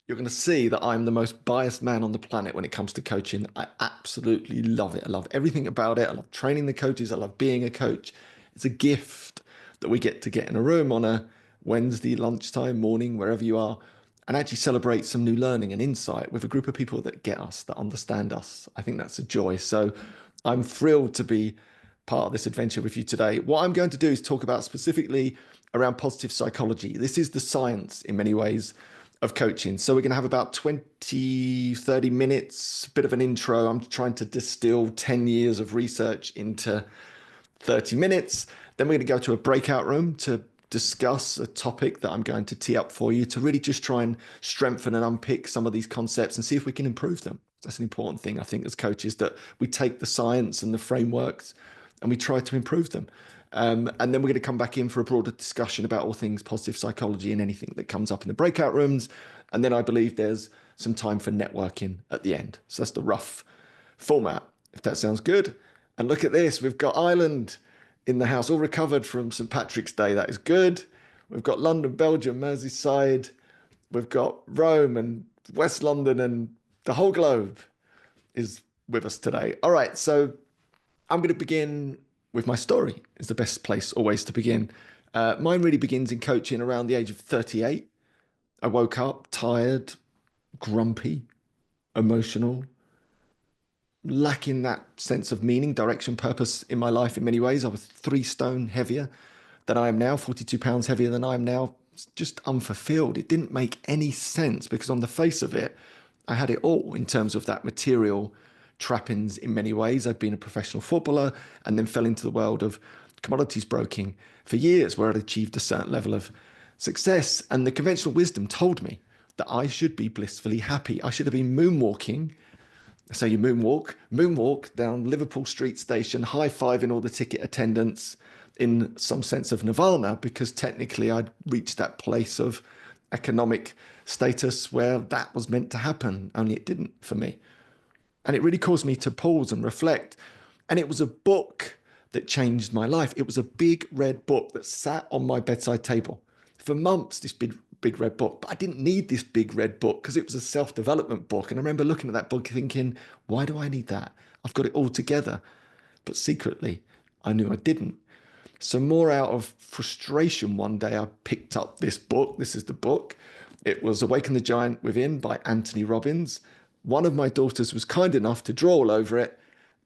you're going to see that I'm the most biased man on the planet when it comes to coaching. I absolutely love it. I love everything about it. I love training the coaches. I love being a coach. It's a gift that we get to get in a room on a Wednesday lunchtime, morning, wherever you are, and actually celebrate some new learning and insight with a group of people that get us, that understand us. I think that's a joy. So I'm thrilled to be part of this adventure with you today. What I'm going to do is talk about specifically around positive psychology. This is the science in many ways of coaching. So we're going to have about 20, 30 minutes, a bit of an intro. I'm trying to distill 10 years of research into 30 minutes. Then we're going to go to a breakout room to discuss a topic that I'm going to tee up for you to really just try and strengthen and unpick some of these concepts and see if we can improve them. That's an important thing, I think, as coaches, that we take the science and the frameworks and we try to improve them. And then we're going to come back in for a broader discussion about all things positive psychology and anything that comes up in the breakout rooms. And then I believe there's some time for networking at the end. So that's the rough format, if that sounds good. And look at this, we've got Ireland in the house, all recovered from St. Patrick's Day. That is good. We've got London, Belgium, Merseyside. We've got Rome and West London, and the whole globe is with us today. All right, so I'm going to begin with my story. Is the best place always to begin. Mine really begins in coaching around the age of 38. I woke up tired, grumpy, emotional, lacking that sense of meaning, direction, purpose in my life in many ways. I was 3 stone heavier than I am now, 42 pounds heavier than I am now, just unfulfilled. It didn't make any sense because on the face of it, I had it all in terms of that material trappings in many ways. I'd been a professional footballer and then fell into the world of commodities broking for years where I'd achieved a certain level of success. And the conventional wisdom told me that I should be blissfully happy. I should have been moonwalking. So you moonwalk down Liverpool Street Station, high-fiving all the ticket attendants in some sense of nirvana, because technically I'd reached that place of economic status where that was meant to happen, only it didn't for me. And it really caused me to pause and reflect. And it was a book that changed my life. It was a big red book that sat on my bedside table for months, this big red book. But I didn't need this big red book because it was a self-development book. And I remember looking at that book thinking, why do I need that? I've got it all together. But secretly, I knew I didn't. So more out of frustration, one day I picked up this book. This is the book. It was Awaken the Giant Within by Anthony Robbins. One of my daughters was kind enough to draw all over it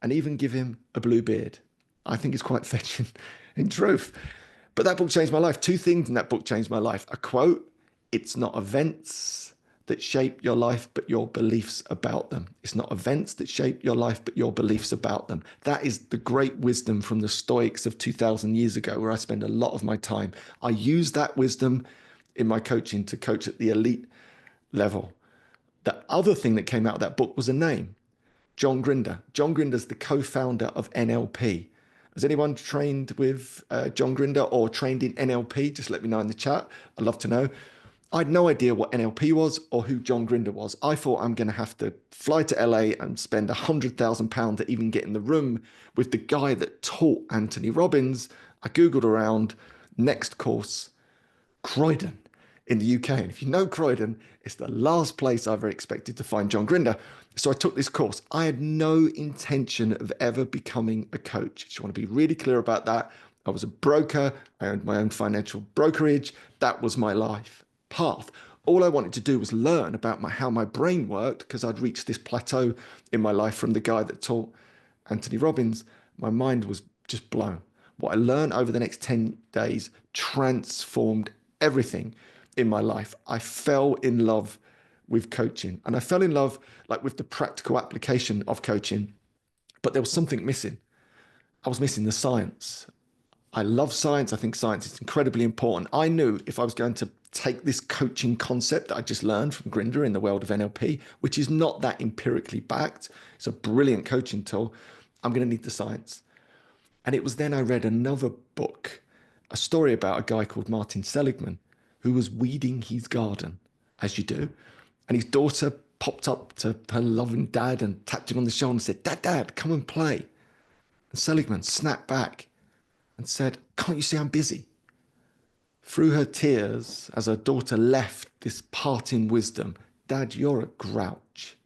and even give him a blue beard. I think it's quite fetching in truth. But that book changed my life. 2 things in that book changed my life. A quote, it's not events that shape your life, but your beliefs about them. It's not events that shape your life, but your beliefs about them. That is the great wisdom from the Stoics of 2,000 years ago, where I spend a lot of my time. I use that wisdom in my coaching to coach at the elite level. The other thing that came out of that book was a name, John Grinder. John Grinder's the co-founder of NLP. Has anyone trained with John Grinder or trained in NLP? Just let me know in the chat. I'd love to know. I had no idea what NLP was or who John Grinder was. I thought I'm going to have to fly to LA and spend £100,000 to even get in the room with the guy that taught Anthony Robbins. I Googled around, next course, Croydon in the UK. And if you know Croydon, it's the last place I ever expected to find John Grinder. So I took this course. I had no intention of ever becoming a coach. Just want to be really clear about that. I was a broker. I owned my own financial brokerage. That was my life path. All I wanted to do was learn about how my brain worked, because I'd reached this plateau in my life from the guy that taught Anthony Robbins. My mind was just blown. What I learned over the next 10 days transformed everything in my life. I fell in love with coaching, and I fell in love with the practical application of coaching, but there was something missing. I was missing the science. I love science. I think science is incredibly important. I knew if I was going to take this coaching concept that I just learned from Grinder in the world of NLP, which is not that empirically backed, it's a brilliant coaching tool, I'm going to need the science. And it was then I read another book, a story about a guy called Martin Seligman, who was weeding his garden, as you do. And his daughter popped up to her loving dad and tapped him on the shoulder and said, Dad, come and play. And Seligman snapped back and said, can't you see I'm busy? Through her tears, as her daughter left this parting wisdom, Dad, you're a grouch.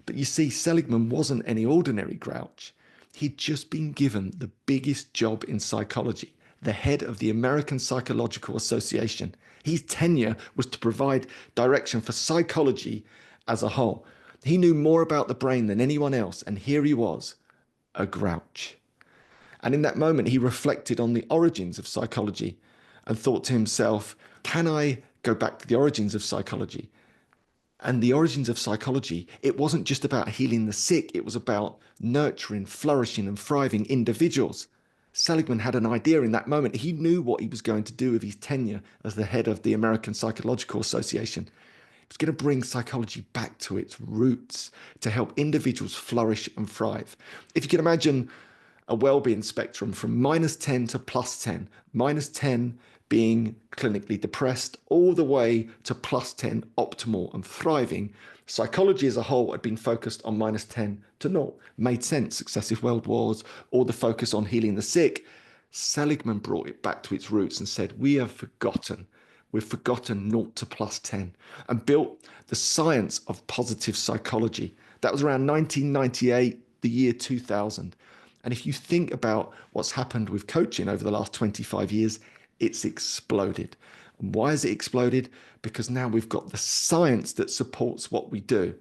But you see, Seligman wasn't any ordinary grouch. He'd just been given the biggest job in psychology, the head of the American Psychological Association. His tenure was to provide direction for psychology as a whole. He knew more about the brain than anyone else, and here he was, a grouch. And in that moment, he reflected on the origins of psychology and thought to himself, can I go back to the origins of psychology? And the origins of psychology, it wasn't just about healing the sick, it was about nurturing, flourishing, and thriving individuals. Seligman had an idea in that moment. He knew what he was going to do with his tenure as the head of the American Psychological Association. He was going to bring psychology back to its roots to help individuals flourish and thrive. If you can imagine a well-being spectrum from -10 to +10, -10 being clinically depressed, all the way to +10 optimal and thriving. Psychology as a whole had been focused on -10 to 0. Made sense, successive world wars, all the focus on healing the sick. Seligman brought it back to its roots and said, we have forgotten. We've forgotten 0 to +10, and built the science of positive psychology. That was around 1998, the year 2000. And if you think about what's happened with coaching over the last 25 years, it's exploded. And why has it exploded? Because now we've got the science that supports what we do.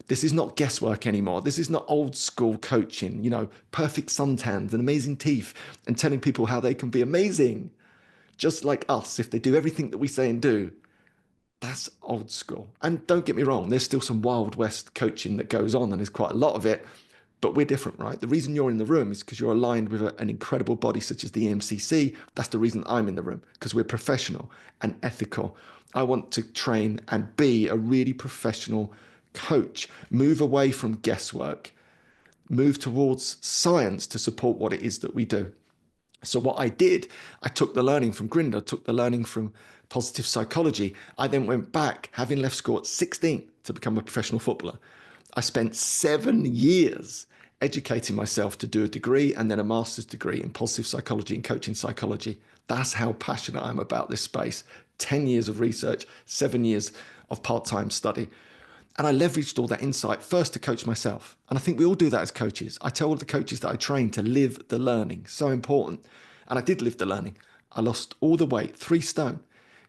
This is not guesswork anymore. This is not old school coaching, perfect suntans and amazing teeth and telling people how they can be amazing, just like us, if they do everything that we say and do. That's old school. And don't get me wrong, there's still some Wild West coaching that goes on, and there's quite a lot of it. But we're different, right? The reason you're in the room is because you're aligned with an incredible body such as the EMCC. That's the reason I'm in the room, because we're professional and ethical. I want to train and be a really professional coach, move away from guesswork, move towards science to support what it is that we do. So what I did, I took the learning from Grinder, took the learning from positive psychology. I then went back, having left school at 16 to become a professional footballer. I spent 7 years educating myself to do a degree and then a master's degree in positive psychology and coaching psychology. That's how passionate I am about this space. 10 years of research, 7 years of part-time study. And I leveraged all that insight first to coach myself. And I think we all do that as coaches. I tell all the coaches that I train to live the learning. So important. And I did live the learning. I lost all the weight, 3 stone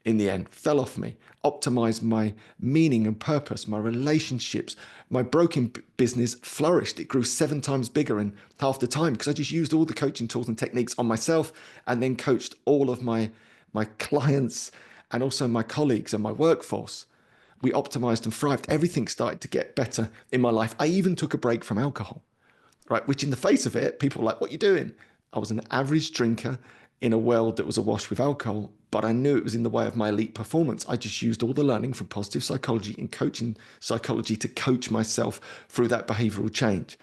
in the end, fell off me, optimized my meaning and purpose, my relationships. My broking business flourished. It grew 7 times bigger in half the time because I just used all the coaching tools and techniques on myself and then coached all of my clients and also my colleagues and my workforce. We optimized and thrived. Everything started to get better in my life. I even took a break from alcohol, right? Which in the face of it, people were like, what are you doing? I was an average drinker in a world that was awash with alcohol, but I knew it was in the way of my elite performance. I just used all the learning from positive psychology and coaching psychology to coach myself through that behavioral change.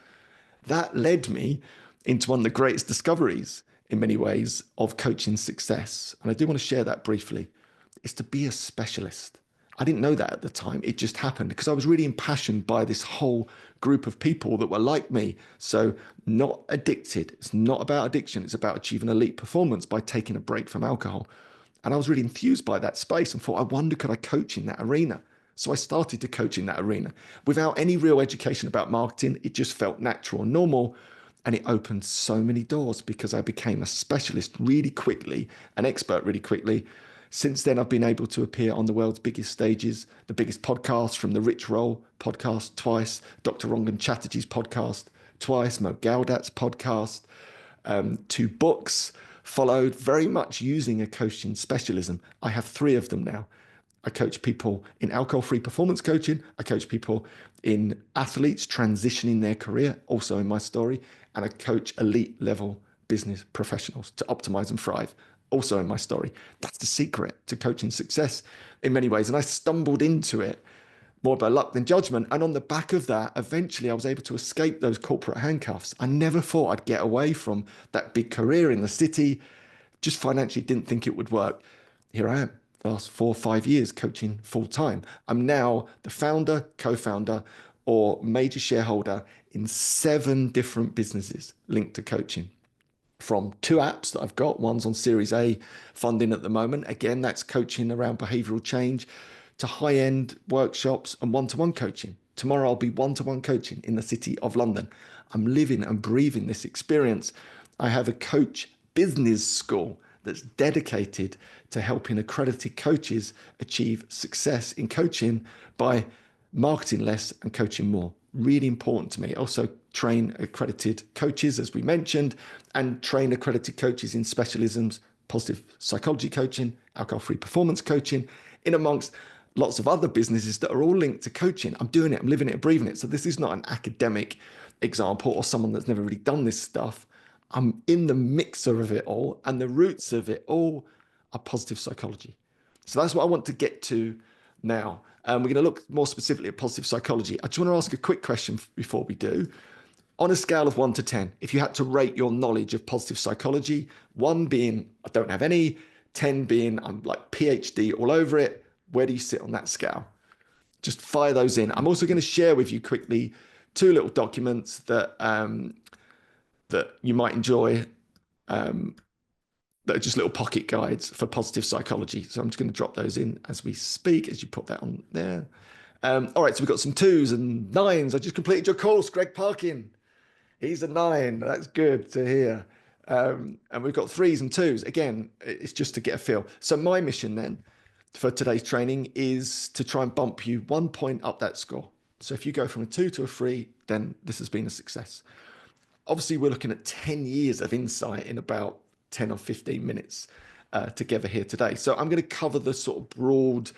That led me into one of the greatest discoveries in many ways of coaching success. And I do want to share that briefly, is to be a specialist. I didn't know that at the time. It just happened because I was really impassioned by this whole group of people that were like me. So not addicted. It's not about addiction. It's about achieving elite performance by taking a break from alcohol. And I was really enthused by that space and thought, I wonder, could I coach in that arena? So I started to coach in that arena without any real education about marketing. It just felt natural and normal. And it opened so many doors because I became a specialist really quickly, an expert really quickly. Since then, I've been able to appear on the world's biggest stages, the biggest podcasts, from the Rich Roll podcast twice, Dr. Rangan Chatterjee's podcast twice, Mo Gaudat's podcast, 2 books followed, very much using a coaching specialism. I have 3 of them now. I coach people in alcohol-free performance coaching. I coach people in athletes transitioning their career, also in my story. And I coach elite level business professionals to optimize and thrive, also in my story. That's the secret to coaching success in many ways. And I stumbled into it more by luck than judgment. And on the back of that, eventually I was able to escape those corporate handcuffs. I never thought I'd get away from that big career in the city. Just financially didn't think it would work. Here I am, the last 4 or 5 years coaching full time. I'm now the founder, co-founder, or major shareholder in 7 different businesses linked to coaching. From 2 apps that I've got, one's on Series A funding at the moment. Again, that's coaching around behavioral change. to high-end workshops and one-to-one coaching. Tomorrow I'll be one-to-one coaching in the city of London. I'm living and breathing this experience. I have a coach business school that's dedicated to helping accredited coaches achieve success in coaching by marketing less and coaching more. Really important to me. Also train accredited coaches, as we mentioned, and train accredited coaches in specialisms, positive psychology coaching, alcohol-free performance coaching, in amongst lots of other businesses that are all linked to coaching. I'm doing it, I'm living it, breathing it. So this is not an academic example or someone that's never really done this stuff. I'm in the mixer of it all, and the roots of it all are positive psychology. So that's what I want to get to now. We're going to look more specifically at positive psychology. I just want to ask a quick question before we do. On a scale of 1 to 10, if you had to rate your knowledge of positive psychology, 1 being I don't have any, 10 being I'm like PhD all over it, where do you sit on that scale? Just fire those in. I'm also going to share with you quickly 2 little documents that that you might enjoy, that are just little pocket guides for positive psychology. So I'm just going to drop those in as we speak, as you put that on there. All right, so we've got some 2s and 9s. I just completed your course, Greg Parkin. He's a 9. That's good to hear. And we've got 3s and 2s. Again, it's just to get a feel. So my mission then for today's training is to try and bump you 1 point up that score. So if you go from a 2 to a 3, then this has been a success. Obviously, we're looking at 10 years of insight in about 10 or 15 minutes together here today. So I'm going to cover the sort of broad,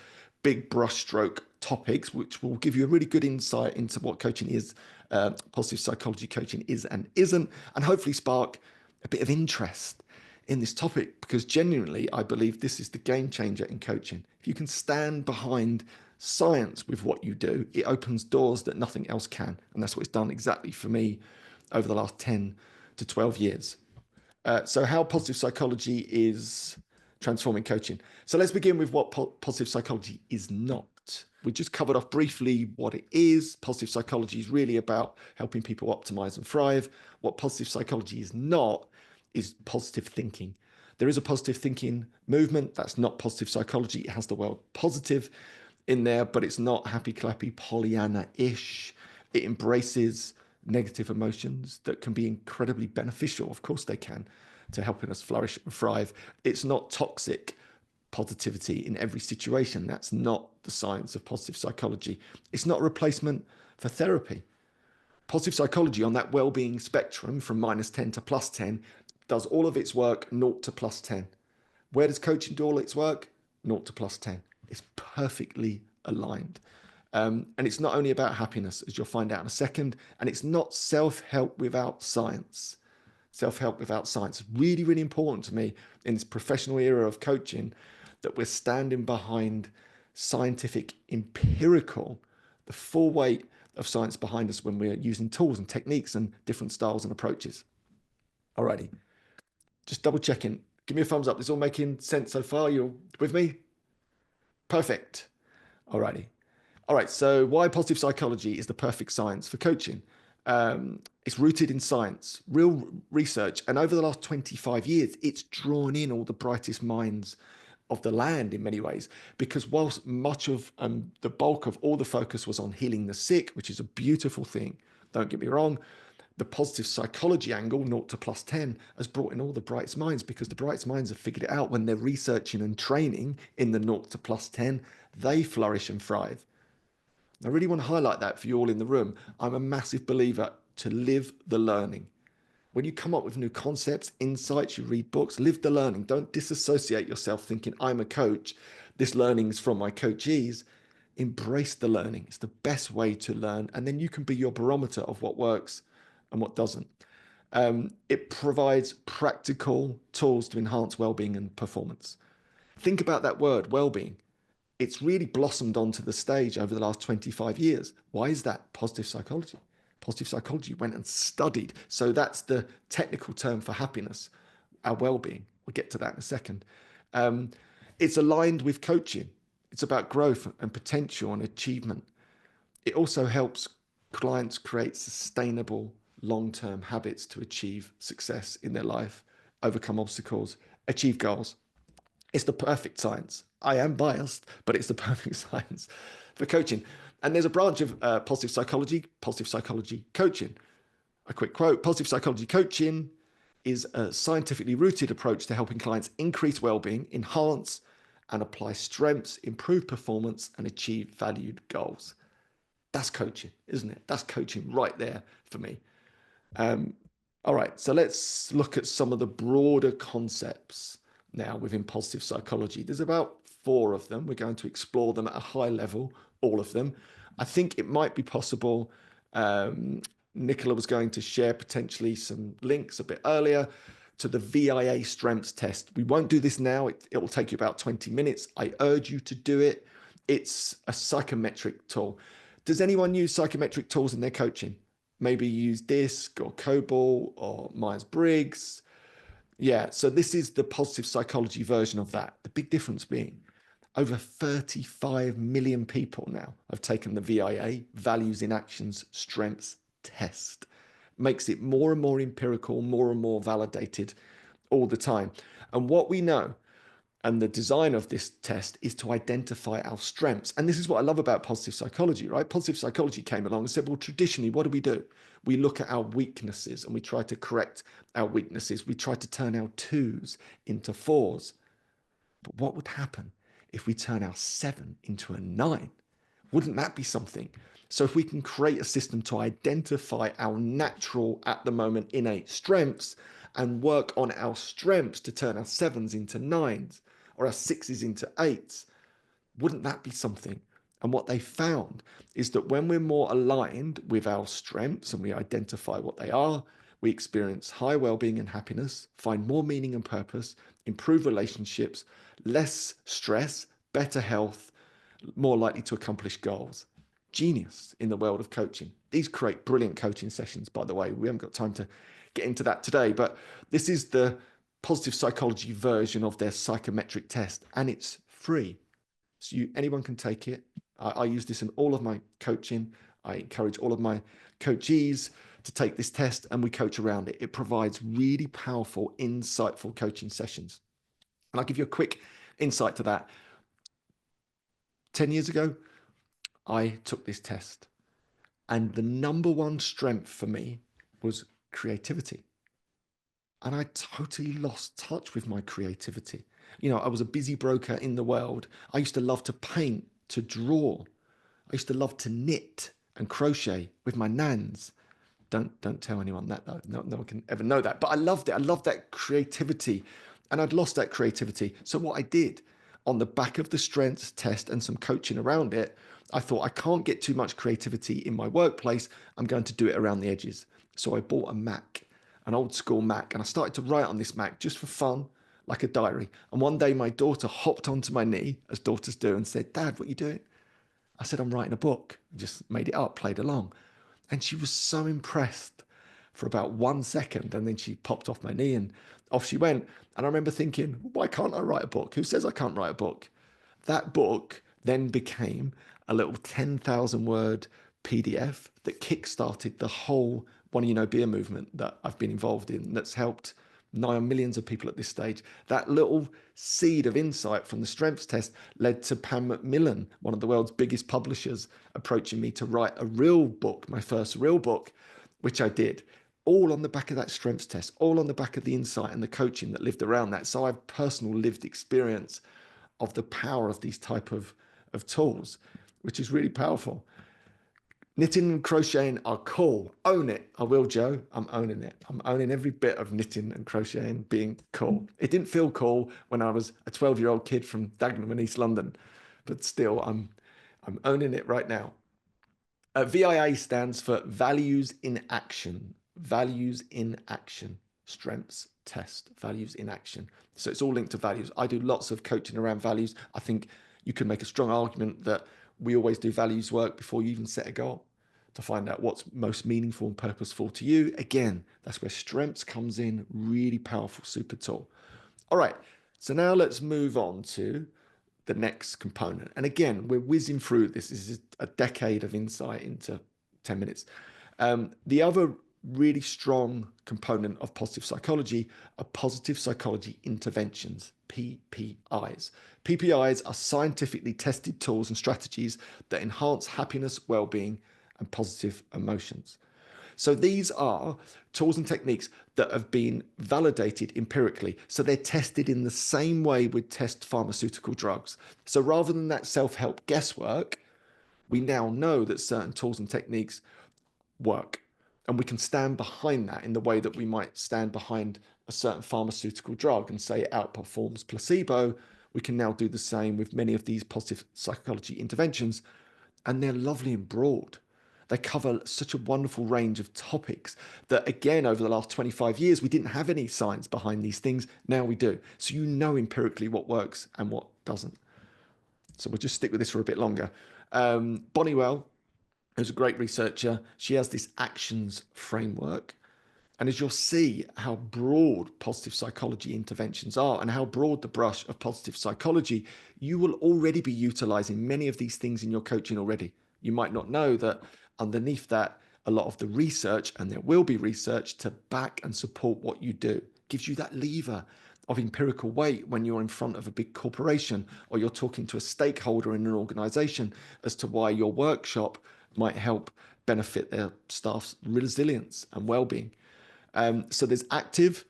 big brushstroke topics, which will give you a really good insight into what coaching is, positive psychology coaching is and isn't, and hopefully spark a bit of interest in this topic, because genuinely, I believe this is the game changer in coaching. If you can stand behind science with what you do, it opens doors that nothing else can. And that's what it's done exactly for me over the last 10 to 12 years. So how positive psychology is transforming coaching. So let's begin with what positive psychology is not. We just covered off briefly what it is. Positive psychology is really about helping people optimize and thrive. What positive psychology is not is positive thinking. There is a positive thinking movement. That's not positive psychology. It has the word positive in there, but it's not happy, clappy, Pollyanna-ish. It embraces negative emotions that can be incredibly beneficial. Of course they can, to helping us flourish and thrive. It's not toxic positivity in every situation. That's not the science of positive psychology. It's not a replacement for therapy. Positive psychology on that well-being spectrum from -10 to +10 does all of its work 0 to +10. Where does coaching do all its work? 0 to +10. It's perfectly aligned. And it's not only about happiness, as you'll find out in a second, and it's not self-help without science. Self-help without science. Really, really important to me in this professional era of coaching that we're standing behind scientific, empirical, the full weight of science behind us when we're using tools and techniques and different styles and approaches. Alrighty, just double checking. Give me a thumbs up. This all making sense so far? You're with me? Perfect. Alrighty. All right, so why positive psychology is the perfect science for coaching? It's rooted in science, real research, and over the last 25 years, it's drawn in all the brightest minds of the land in many ways, because whilst much of the bulk of all the focus was on healing the sick, which is a beautiful thing, don't get me wrong, the positive psychology angle, 0 to +10, has brought in all the brightest minds, because the brightest minds have figured it out when they're researching and training in the 0 to +10, they flourish and thrive. I really want to highlight that for you all in the room. I'm a massive believer to live the learning. When you come up with new concepts, insights, you read books, live the learning. Don't disassociate yourself thinking, I'm a coach, this learning is from my coachees. Embrace the learning. It's the best way to learn. And then you can be your barometer of what works and what doesn't. It provides practical tools to enhance well-being and performance. Think about that word, well-being. It's really blossomed onto the stage over the last 25 years. Why is that? Positive psychology. Positive psychology went and studied. So that's the technical term for happiness, our well-being. We'll get to that in a second. It's aligned with coaching. It's about growth and potential and achievement. It also helps clients create sustainable long-term habits to achieve success in their life, overcome obstacles, achieve goals. It's the perfect science. I am biased, but it's the perfect science for coaching. And there's a branch of positive psychology coaching. A quick quote: positive psychology coaching is a scientifically rooted approach to helping clients increase well-being, enhance and apply strengths, improve performance, and achieve valued goals. That's coaching, isn't it? That's coaching right there for me. All right, so let's look at some of the broader concepts now within positive psychology. There's about 4 of them. We're going to explore them at a high level, all of them. I think it might be possible. Nicola was going to share potentially some links a bit earlier to the VIA strengths test. We won't do this now. It will take you about 20 minutes. I urge you to do it. It's a psychometric tool. Does anyone use psychometric tools in their coaching? Maybe use DISC or COBOL or Myers-Briggs. Yeah, so this is the positive psychology version of that. The big difference being over 35 million people now have taken the VIA, Values in Actions Strengths test. Makes it more and more empirical, more and more validated all the time. And what we know, and the design of this test, is to identify our strengths. And this is what I love about positive psychology, right? Positive psychology came along and said, well, traditionally, what do? We look at our weaknesses and we try to correct our weaknesses. We try to turn our 2s into 4s. But what would happen if we turn our 7 into a 9? Wouldn't that be something? So if we can create a system to identify our natural, at the moment, innate strengths and work on our strengths to turn our 7s into 9s or our 6s into 8s, wouldn't that be something? And what they found is that when we're more aligned with our strengths and we identify what they are, we experience high well-being and happiness, find more meaning and purpose, improve relationships, less stress, better health, more likely to accomplish goals. Genius in the world of coaching. These create brilliant coaching sessions, by the way. We haven't got time to get into that today, but this is the positive psychology version of their psychometric test, and it's free. So anyone can take it. I use this in all of my coaching. I encourage all of my coachees to take this test, and we coach around it. It provides really powerful, insightful coaching sessions. And I'll give you a quick insight to that. 10 years ago, I took this test, and the number one strength for me was creativity. And I totally lost touch with my creativity. I was a busy broker in the world. I used to love to paint, to draw. I used to love to knit and crochet with my nans. Don't tell anyone that, though. No one can ever know that. But I loved it. I loved that creativity. And I'd lost that creativity. So what I did, on the back of the strengths test and some coaching around it, I thought, I can't get too much creativity in my workplace. I'm going to do it around the edges. So I bought a Mac, an old school Mac, and I started to write on this Mac just for fun, like a diary. And one day my daughter hopped onto my knee, as daughters do, and said, "Dad, what are you doing?" I said, "I'm writing a book." Just made it up, played along. And she was so impressed for about 1 second. And then she popped off my knee and off she went. And I remember thinking, why can't I write a book? Who says I can't write a book? That book then became a little 10,000 word PDF that kickstarted the whole Wanna You Know Beer movement that I've been involved in, that's helped nigh on millions of people at this stage. That little seed of insight from the strengths test led to Pam Macmillan, one of the world's biggest publishers, approaching me to write a real book, my first real book, which I did, all on the back of that strengths test, all on the back of the insight and the coaching that lived around that. So I have personal lived experience of the power of these type of tools, which is really powerful. Knitting and crocheting are cool. Own it. I will, Joe. I'm owning it. I'm owning every bit of knitting and crocheting being cool. It didn't feel cool when I was a 12-year-old kid from Dagenham in East London, but still, I'm owning it right now. VIA stands for Values in Action. Values in Action. Strengths test. Values in Action. So it's all linked to values. I do lots of coaching around values. I think you can make a strong argument that we always do values work before you even set a goal, to find out what's most meaningful and purposeful to you. Again, that's where strengths comes in. Really powerful, super tool. All right, so now let's move on to the next component. And again, we're whizzing through this. This is a decade of insight into 10 minutes. The other really strong component of positive psychology are positive psychology interventions, PPIs. PPIs are scientifically tested tools and strategies that enhance happiness, well-being, and positive emotions. So these are tools and techniques that have been validated empirically. So they're tested in the same way we'd test pharmaceutical drugs. So rather than that self-help guesswork, we now know that certain tools and techniques work. And we can stand behind that in the way that we might stand behind a certain pharmaceutical drug and say it outperforms placebo. We can now do the same with many of these positive psychology interventions, and they're lovely and broad. They cover such a wonderful range of topics that, again, over the last 25 years, we didn't have any science behind these things. Now we do. So you know empirically what works and what doesn't. So we'll just stick with this for a bit longer. Bonniwell, who's a great researcher, she has this actions framework. And as you'll see how broad positive psychology interventions are and how broad the brush of positive psychology, you will already be utilizing many of these things in your coaching already. You might not know that underneath that, a lot of the research, and there will be research to back and support what you do, gives you that lever of empirical weight when you're in front of a big corporation or you're talking to a stakeholder in an organization as to why your workshop might help benefit their staff's resilience and well-being. So there's active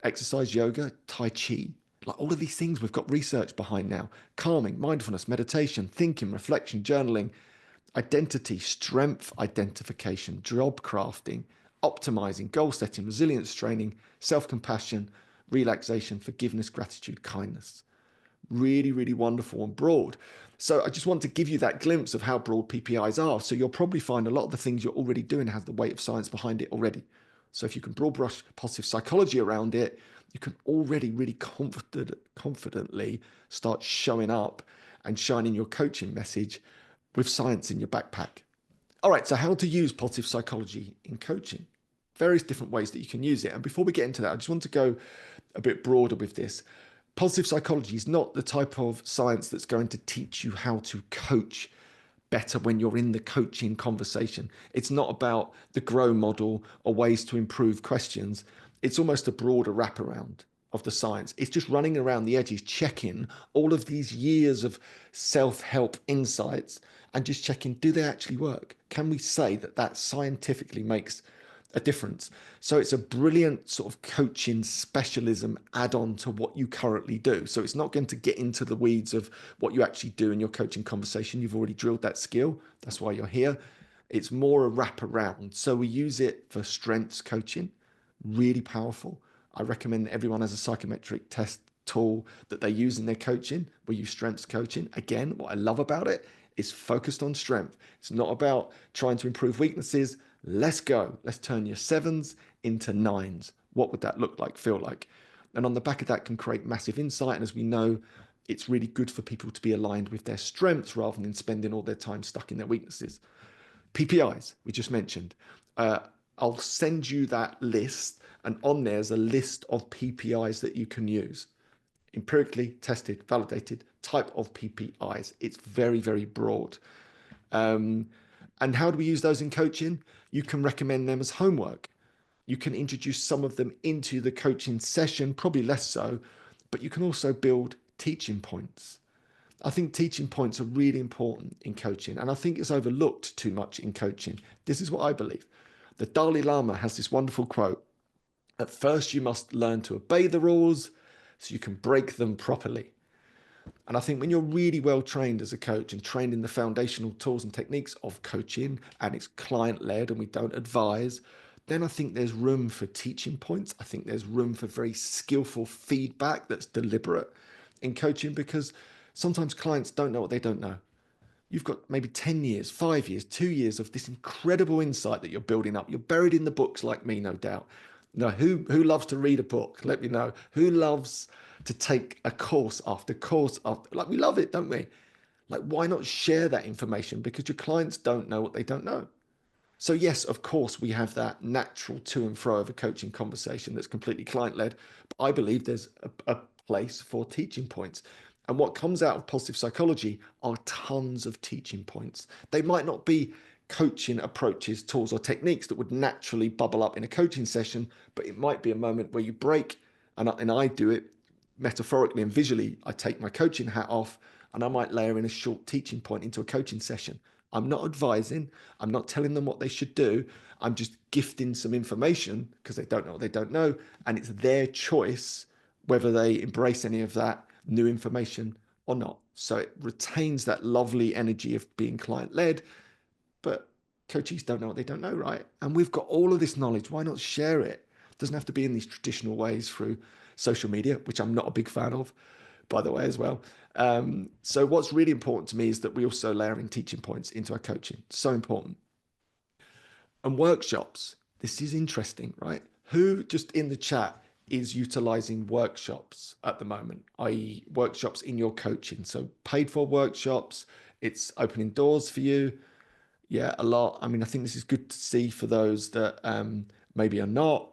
exercise, yoga, tai chi, like all of these things we've got research behind now. Calming, mindfulness, meditation, thinking, reflection, journaling, identity, strength identification, job crafting, optimizing, goal setting, resilience training, self-compassion, relaxation, forgiveness, gratitude, kindness. Really, really wonderful and broad. So I just want to give you that glimpse of how broad PPIs are. So you'll probably find a lot of the things you're already doing has the weight of science behind it already. So if you can broad brush positive psychology around it, you can already really confidently start showing up and shining your coaching message with science in your backpack. All right, so how to use positive psychology in coaching. Various different ways that you can use it. And before we get into that, I just want to go a bit broader with this. Positive psychology is not the type of science that's going to teach you how to coach better when you're in the coaching conversation. It's not about the grow model or ways to improve questions. It's almost a broader wraparound of the science. It's just running around the edges, checking all of these years of self-help insights and just checking, do they actually work? Can we say that that scientifically makes a difference? So it's a brilliant sort of coaching specialism add-on to what you currently do. So it's not going to get into the weeds of what you actually do in your coaching conversation. You've already drilled that skill. That's why you're here. It's more a wraparound. So we use it for strengths coaching, really powerful. I recommend that everyone has a psychometric test tool that they use in their coaching. We use strengths coaching. Again, what I love about it is focused on strength. It's not about trying to improve weaknesses. Let's go. Let's turn your 7s into 9s. What would that look like, feel like? And on the back of that can create massive insight. And as we know, it's really good for people to be aligned with their strengths rather than spending all their time stuck in their weaknesses. PPIs, we just mentioned. I'll send you that list. And on there's a list of PPIs that you can use. Empirically tested, validated type of PPIs. It's very, very broad. And how do we use those in coaching? You can recommend them as homework. You can introduce some of them into the coaching session, probably less so, but you can also build teaching points. I think teaching points are really important in coaching, and I think it's overlooked too much in coaching. This is what I believe. The Dalai Lama has this wonderful quote: at first you must learn to obey the rules so you can break them properly. And I think when you're really well trained as a coach and trained in the foundational tools and techniques of coaching, and it's client-led and we don't advise, then I think there's room for teaching points. I think there's room for very skillful feedback that's deliberate in coaching, because sometimes clients don't know what they don't know. You've got maybe 10 years, 5 years, 2 years of this incredible insight that you're building up. You're buried in the books like me, no doubt. Now, who loves to read a book? Let me know. Who loves to take a course after course after? Like, we love it, don't we? Like, why not share that information? Because your clients don't know what they don't know. So yes, of course, we have that natural to and fro of a coaching conversation that's completely client-led. But I believe there's a place for teaching points. And what comes out of positive psychology are tons of teaching points. They might not be coaching approaches, tools, or techniques that would naturally bubble up in a coaching session, but it might be a moment where you break, and I do it metaphorically and visually. I take my coaching hat off and I might layer in a short teaching point into a coaching session. I'm not advising, I'm not telling them what they should do. I'm just gifting some information because they don't know what they don't know. And it's their choice whether they embrace any of that new information or not. So it retains that lovely energy of being client-led, but coaches don't know what they don't know, right? And we've got all of this knowledge. Why not share it? It doesn't have to be in these traditional ways through social media, which I'm not a big fan of, by the way, as well. So what's really important to me is that we also layer in teaching points into our coaching. So important. And workshops. This is interesting, right? Who just in the chat is utilizing workshops at the moment, i.e. workshops in your coaching? So paid for workshops, it's opening doors for you. Yeah, a lot. I mean, I think this is good to see for those that maybe are not.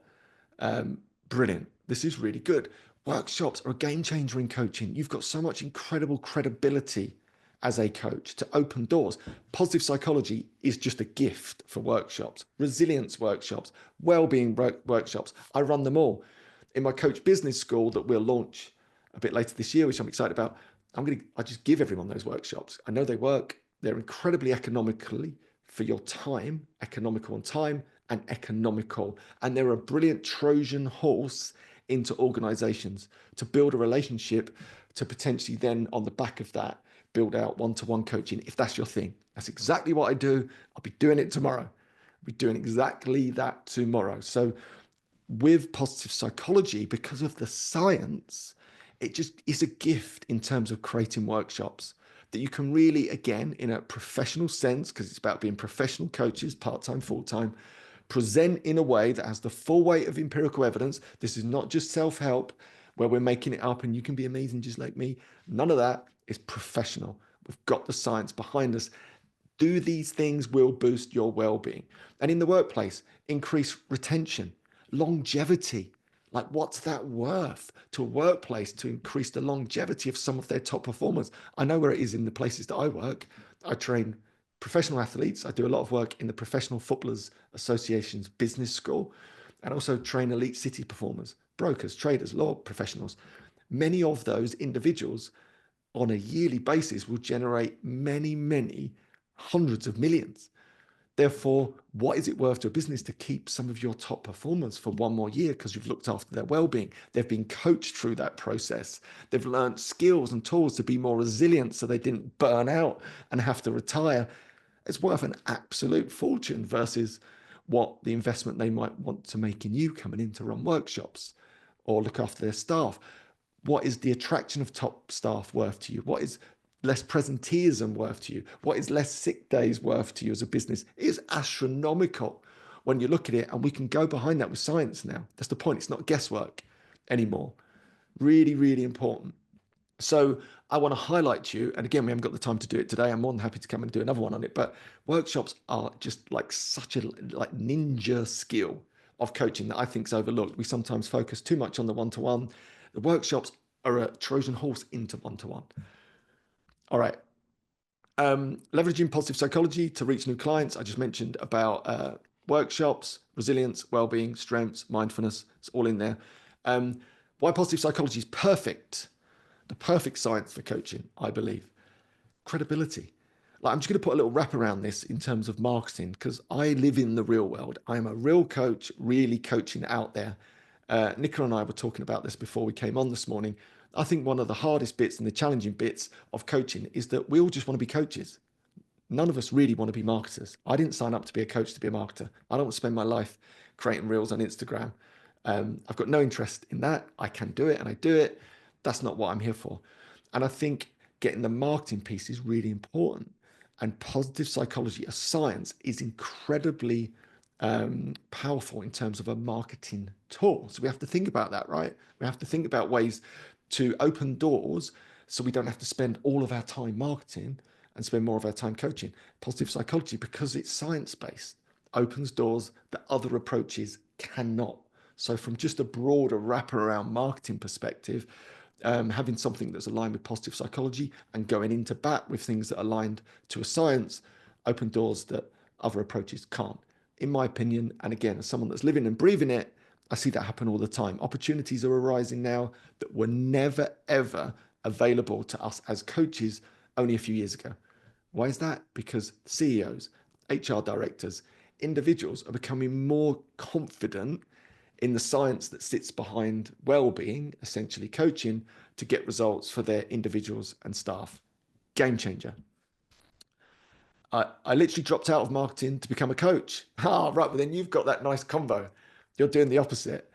Brilliant. This is really good. Workshops are a game changer in coaching. You've got so much incredible credibility as a coach to open doors. Positive psychology is just a gift for workshops, resilience workshops, well-being workshops. I run them all. In my coach business school that we'll launch a bit later this year, which I'm excited about, I just give everyone those workshops. I know they work. They're incredibly economically for your time, economical on time and economical. And they're a brilliant Trojan horse into organizations to build a relationship, to potentially then on the back of that, build out one-to-one coaching, if that's your thing. That's exactly what I do. I'll be doing it tomorrow. I'll be doing exactly that tomorrow. So with positive psychology, because of the science, it just is a gift in terms of creating workshops that you can really, again, in a professional sense, because it's about being professional coaches, part-time, full-time, present in a way that has the full weight of empirical evidence. This is not just self-help where we're making it up and you can be amazing just like me. None of that is professional. We've got the science behind us. Do these things will boost your well-being. And in the workplace, increase retention, longevity. Like, what's that worth to a workplace to increase the longevity of some of their top performers? I know where it is in the places that I work. I train professional athletes. I do a lot of work in the Professional Footballers Association's business school, and also train elite city performers, brokers, traders, law professionals. Many of those individuals on a yearly basis will generate many, many hundreds of millions. Therefore, what is it worth to a business to keep some of your top performers for one more year because you've looked after their well-being? They've been coached through that process. They've learned skills and tools to be more resilient so they didn't burn out and have to retire. It's worth an absolute fortune versus what the investment they might want to make in you coming in to run workshops or look after their staff. What is the attraction of top staff worth to you? What is less presenteeism worth to you? What is less sick days worth to you as a business? It is astronomical when you look at it, and we can go behind that with science now. That's the point. It's not guesswork anymore. Really, really important. So I want to highlight to you, and again, we haven't got the time to do it today. I'm more than happy to come and do another one on it, but workshops are just like such a like ninja skill of coaching that I think is overlooked. We sometimes focus too much on the one-to-one. The workshops are a Trojan horse into one-to-one. All right. Leveraging positive psychology to reach new clients. I just mentioned about workshops, resilience, well-being, strengths, mindfulness. It's all in there. Why positive psychology is perfect. The perfect science for coaching, I believe. Credibility. Like, I'm just going to put a little wrap around this in terms of marketing because I live in the real world. I am a real coach, really coaching out there. Nicola and I were talking about this before we came on this morning. I think one of the hardest bits and the challenging bits of coaching is that we all just want to be coaches. None of us really want to be marketers. I didn't sign up to be a coach to be a marketer. I don't want to spend my life creating reels on Instagram. I've got no interest in that. I can do it and I do it. That's not what I'm here for. And I think getting the marketing piece is really important. And positive psychology as science is incredibly powerful in terms of a marketing tool. So we have to think about that, right? We have to think about ways to open doors so we don't have to spend all of our time marketing and spend more of our time coaching. Positive psychology, because it's science-based, opens doors that other approaches cannot. So from just a broader wraparound marketing perspective, having something that's aligned with positive psychology and going into bat with things that are aligned to a science, open doors that other approaches can't, in my opinion. And again, as someone that's living and breathing it, I see that happen all the time. Opportunities are arising now that were never, ever available to us as coaches only a few years ago. Why is that? Because CEOs, HR directors, individuals are becoming more confident in the science that sits behind well-being, essentially coaching, to get results for their individuals and staff. Game changer. I literally dropped out of marketing to become a coach. Right, well then you've got that nice combo. You're doing the opposite.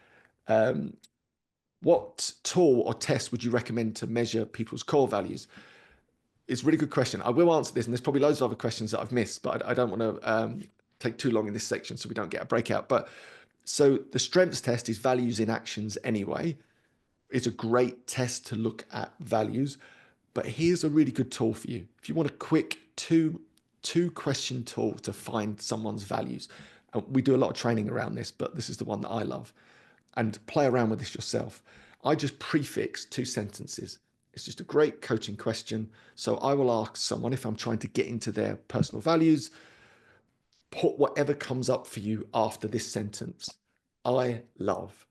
What tool or test would you recommend to measure people's core values? It's a really good question. I will answer this, and there's probably loads of other questions that I've missed, but I don't want to take too long in this section so we don't get a breakout. But so the strengths test is values in actions anyway. It's a great test to look at values, but here's a really good tool for you. If you want a quick two question tool to find someone's values, we do a lot of training around this, but this is the one that I love, and play around with this yourself. I just prefix 2 sentences. It's just a great coaching question. So I will ask someone, if I'm trying to get into their personal values, put whatever comes up for you after this sentence. I love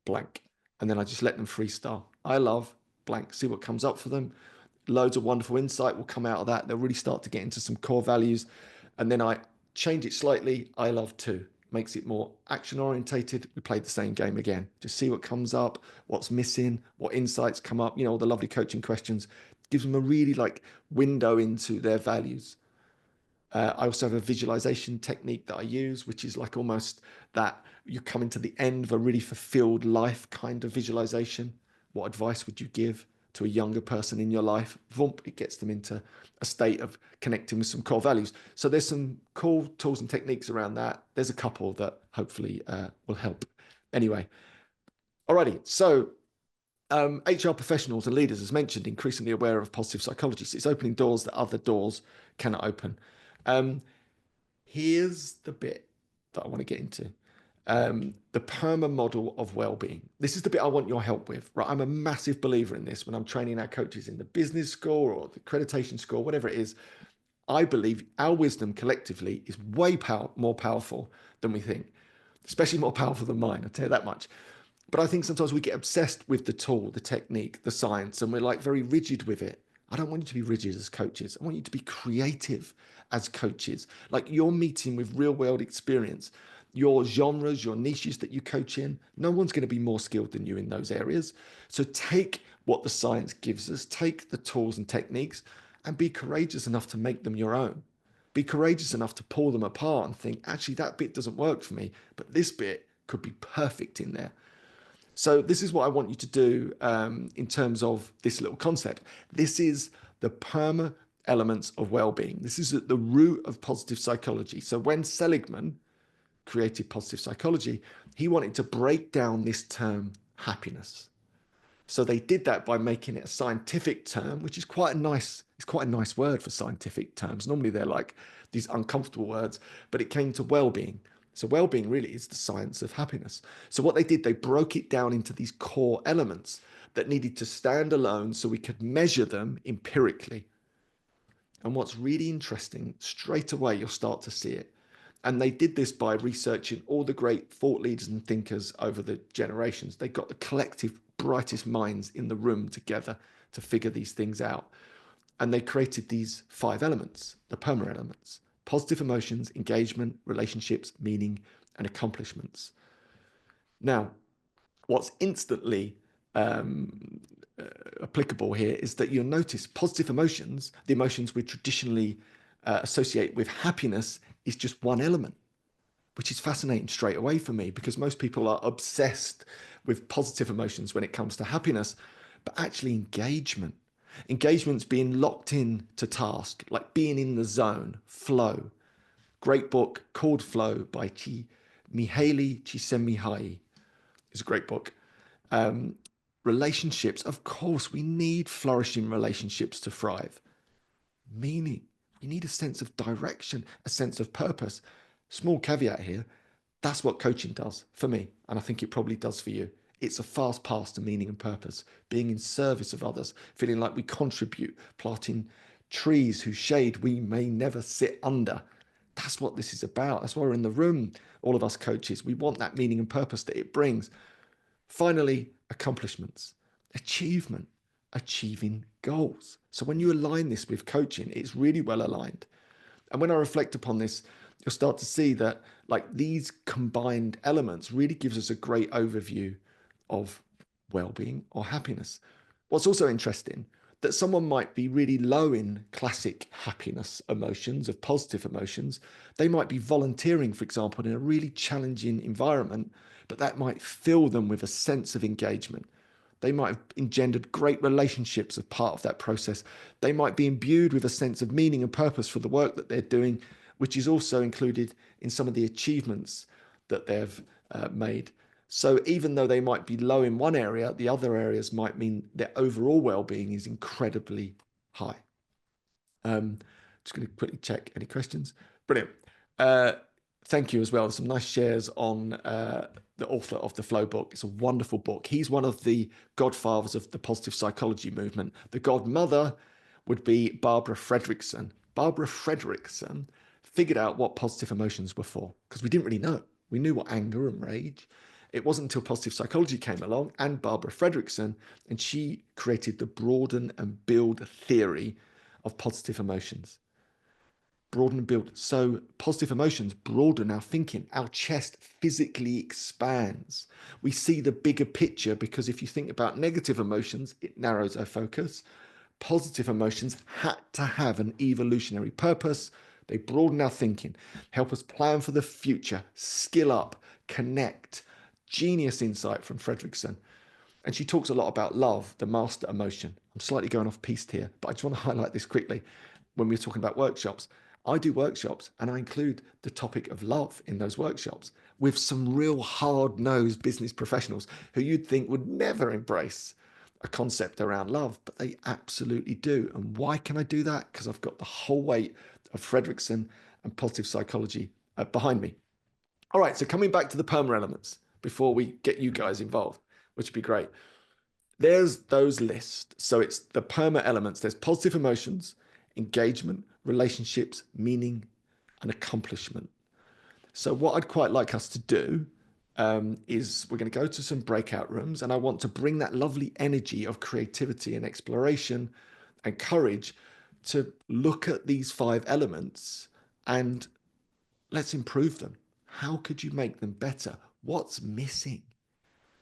blank. And then I just let them freestyle. I love blank. See what comes up for them. Loads of wonderful insight will come out of that. They'll really start to get into some core values. And then I change it slightly. I love too. Makes it more action orientated. We played the same game again. Just see what comes up, what's missing, what insights come up, all the lovely coaching questions. Gives them a really window into their values. I also have a visualization technique that I use, which is almost that you're coming to the end of a really fulfilled life kind of visualization. What advice would you give to a younger person in your life? Vump, it gets them into a state of connecting with some core values. So there's some cool tools and techniques around that. There's a couple that hopefully will help. Anyway, alrighty. So HR professionals and leaders, as mentioned, increasingly aware of positive psychology. So it's opening doors that other doors cannot open. Here's the bit that I want to get into. The PERMA model of well-being. This is the bit I want your help with, right? I'm a massive believer in this when I'm training our coaches in the business school or the accreditation school, whatever it is. I believe our wisdom collectively is way more powerful than we think, especially more powerful than mine, I'll tell you that much. But I think sometimes we get obsessed with the tool, the technique, the science, and we're very rigid with it. I don't want you to be rigid as coaches. I want you to be creative as coaches. You're meeting with real world experience, your genres, your niches that you coach in. No one's going to be more skilled than you in those areas. So take what the science gives us, take the tools and techniques, and be courageous enough to make them your own. Be courageous enough to pull them apart and think, actually, that bit doesn't work for me, but this bit could be perfect in there. So this is what I want you to do in terms of this little concept. This is the PERMA elements of well-being. This is at the root of positive psychology. So when Seligman created positive psychology, he wanted to break down this term happiness. So they did that by making it a scientific term, which is quite a nice word for scientific terms. Normally they're these uncomfortable words, but it came to well-being. So well-being really is the science of happiness. So what they did, they broke it down into these core elements that needed to stand alone so we could measure them empirically. And what's really interesting, straight away you'll start to see it. And they did this by researching all the great thought leaders and thinkers over the generations. They got the collective brightest minds in the room together to figure these things out. And they created these 5 elements, the PERMA elements: positive emotions, engagement, relationships, meaning, and accomplishments. Now, what's instantly applicable here is that you'll notice positive emotions, the emotions we traditionally associate with happiness, is just one element, which is fascinating straight away for me, because most people are obsessed with positive emotions when it comes to happiness, but actually engagement's being locked in to task, being in the zone, flow. Great book called Flow by Mihaly Csikszentmihalyi. It's a great book. Relationships, of course, we need flourishing relationships to thrive. Meaning, we need a sense of direction, a sense of purpose. Small caveat here, that's what coaching does for me, and I think it probably does for you. It's a fast path to meaning and purpose, being in service of others, feeling like we contribute, planting trees whose shade we may never sit under. That's what this is about. That's why we're in the room, all of us coaches. We want that meaning and purpose that it brings. Finally, accomplishments, achievement, achieving goals. So when you align this with coaching, it's really well aligned. And when I reflect upon this, you'll start to see that like these combined elements really gives us a great overview of well-being or happiness. What's also interesting, that someone might be really low in classic happiness emotions, of positive emotions. They might be volunteering, for example, in a really challenging environment, but that might fill them with a sense of engagement. They might have engendered great relationships as part of that process. They might be imbued with a sense of meaning and purpose for the work that they're doing, which is also included in some of the achievements that they've made. So even though they might be low in one area, the other areas might mean their overall well-being is incredibly high. Just going to quickly check any questions. Brilliant. Thank you as well. There's some nice shares on the author of the Flow book. It's a wonderful book. He's one of the godfathers of the positive psychology movement. The godmother would be Barbara Fredrickson. Barbara Fredrickson figured out what positive emotions were for, because we didn't really know. We knew what anger and rage. It wasn't until positive psychology came along and Barbara Fredrickson, and she created the broaden and build theory of positive emotions. Broaden and build. So positive emotions broaden our thinking. Our chest physically expands. We see the bigger picture, because if you think about negative emotions, it narrows our focus. Positive emotions had to have an evolutionary purpose. They broaden our thinking, help us plan for the future, skill up, connect. Genius insight from Fredrickson. And she talks a lot about love, the master emotion. I'm slightly going off piste here, but I just want to highlight this quickly. When we're talking about workshops, I do workshops and I include the topic of love in those workshops with some real hard-nosed business professionals who you'd think would never embrace a concept around love, but they absolutely do. And why can I do that? Because I've got the whole weight of Fredrickson and positive psychology behind me. All right, so coming back to the PERMA elements before we get you guys involved, which would be great. There's those lists. So it's the PERMA elements. There's positive emotions, engagement, relationships, meaning, and accomplishment. So what I'd quite like us to do is we're going to go to some breakout rooms, and I want to bring that lovely energy of creativity and exploration and courage to look at these 5 elements and let's improve them. How could you make them better? What's missing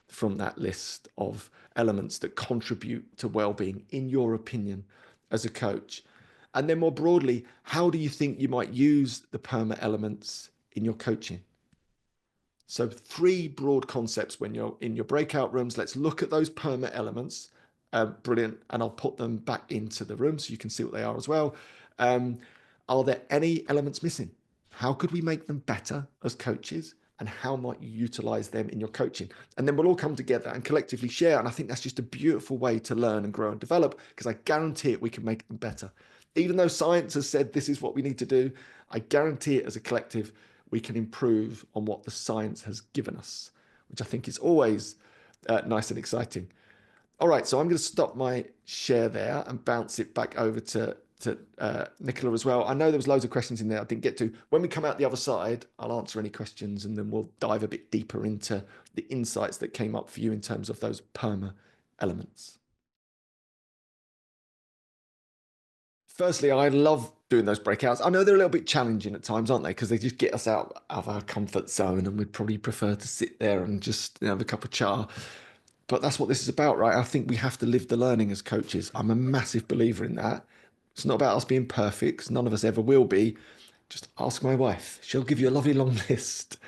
from that list of elements that contribute to well-being, in your opinion, as a coach? And then more broadly, how do you think you might use the PERMA elements in your coaching? So 3 broad concepts when you're in your breakout rooms. Let's look at those PERMA elements. Brilliant. And I'll put them back into the room so you can see what they are as well. Are there any elements missing? How could we make them better as coaches? And how might you utilize them in your coaching? And then we'll all come together and collectively share. And I think that's just a beautiful way to learn and grow and develop, because I guarantee it, we can make them better. Even though science has said this is what we need to do, I guarantee it, as a collective, we can improve on what the science has given us, which I think is always nice and exciting. All right, so I'm going to stop my share there and bounce it back over to Nicola as well. I know there was loads of questions in there I didn't get to. When we come out the other side, I'll answer any questions, and then we'll dive a bit deeper into the insights that came up for you in terms of those PERMA elements. Firstly, I love doing those breakouts. I know they're a little bit challenging at times, aren't they? Because they just get us out of our comfort zone, and we'd probably prefer to sit there and just have a cup of cha. But that's what this is about, right? I think we have to live the learning as coaches. I'm a massive believer in that. It's not about us being perfect, because none of us ever will be. Just ask my wife. She'll give you a lovely long list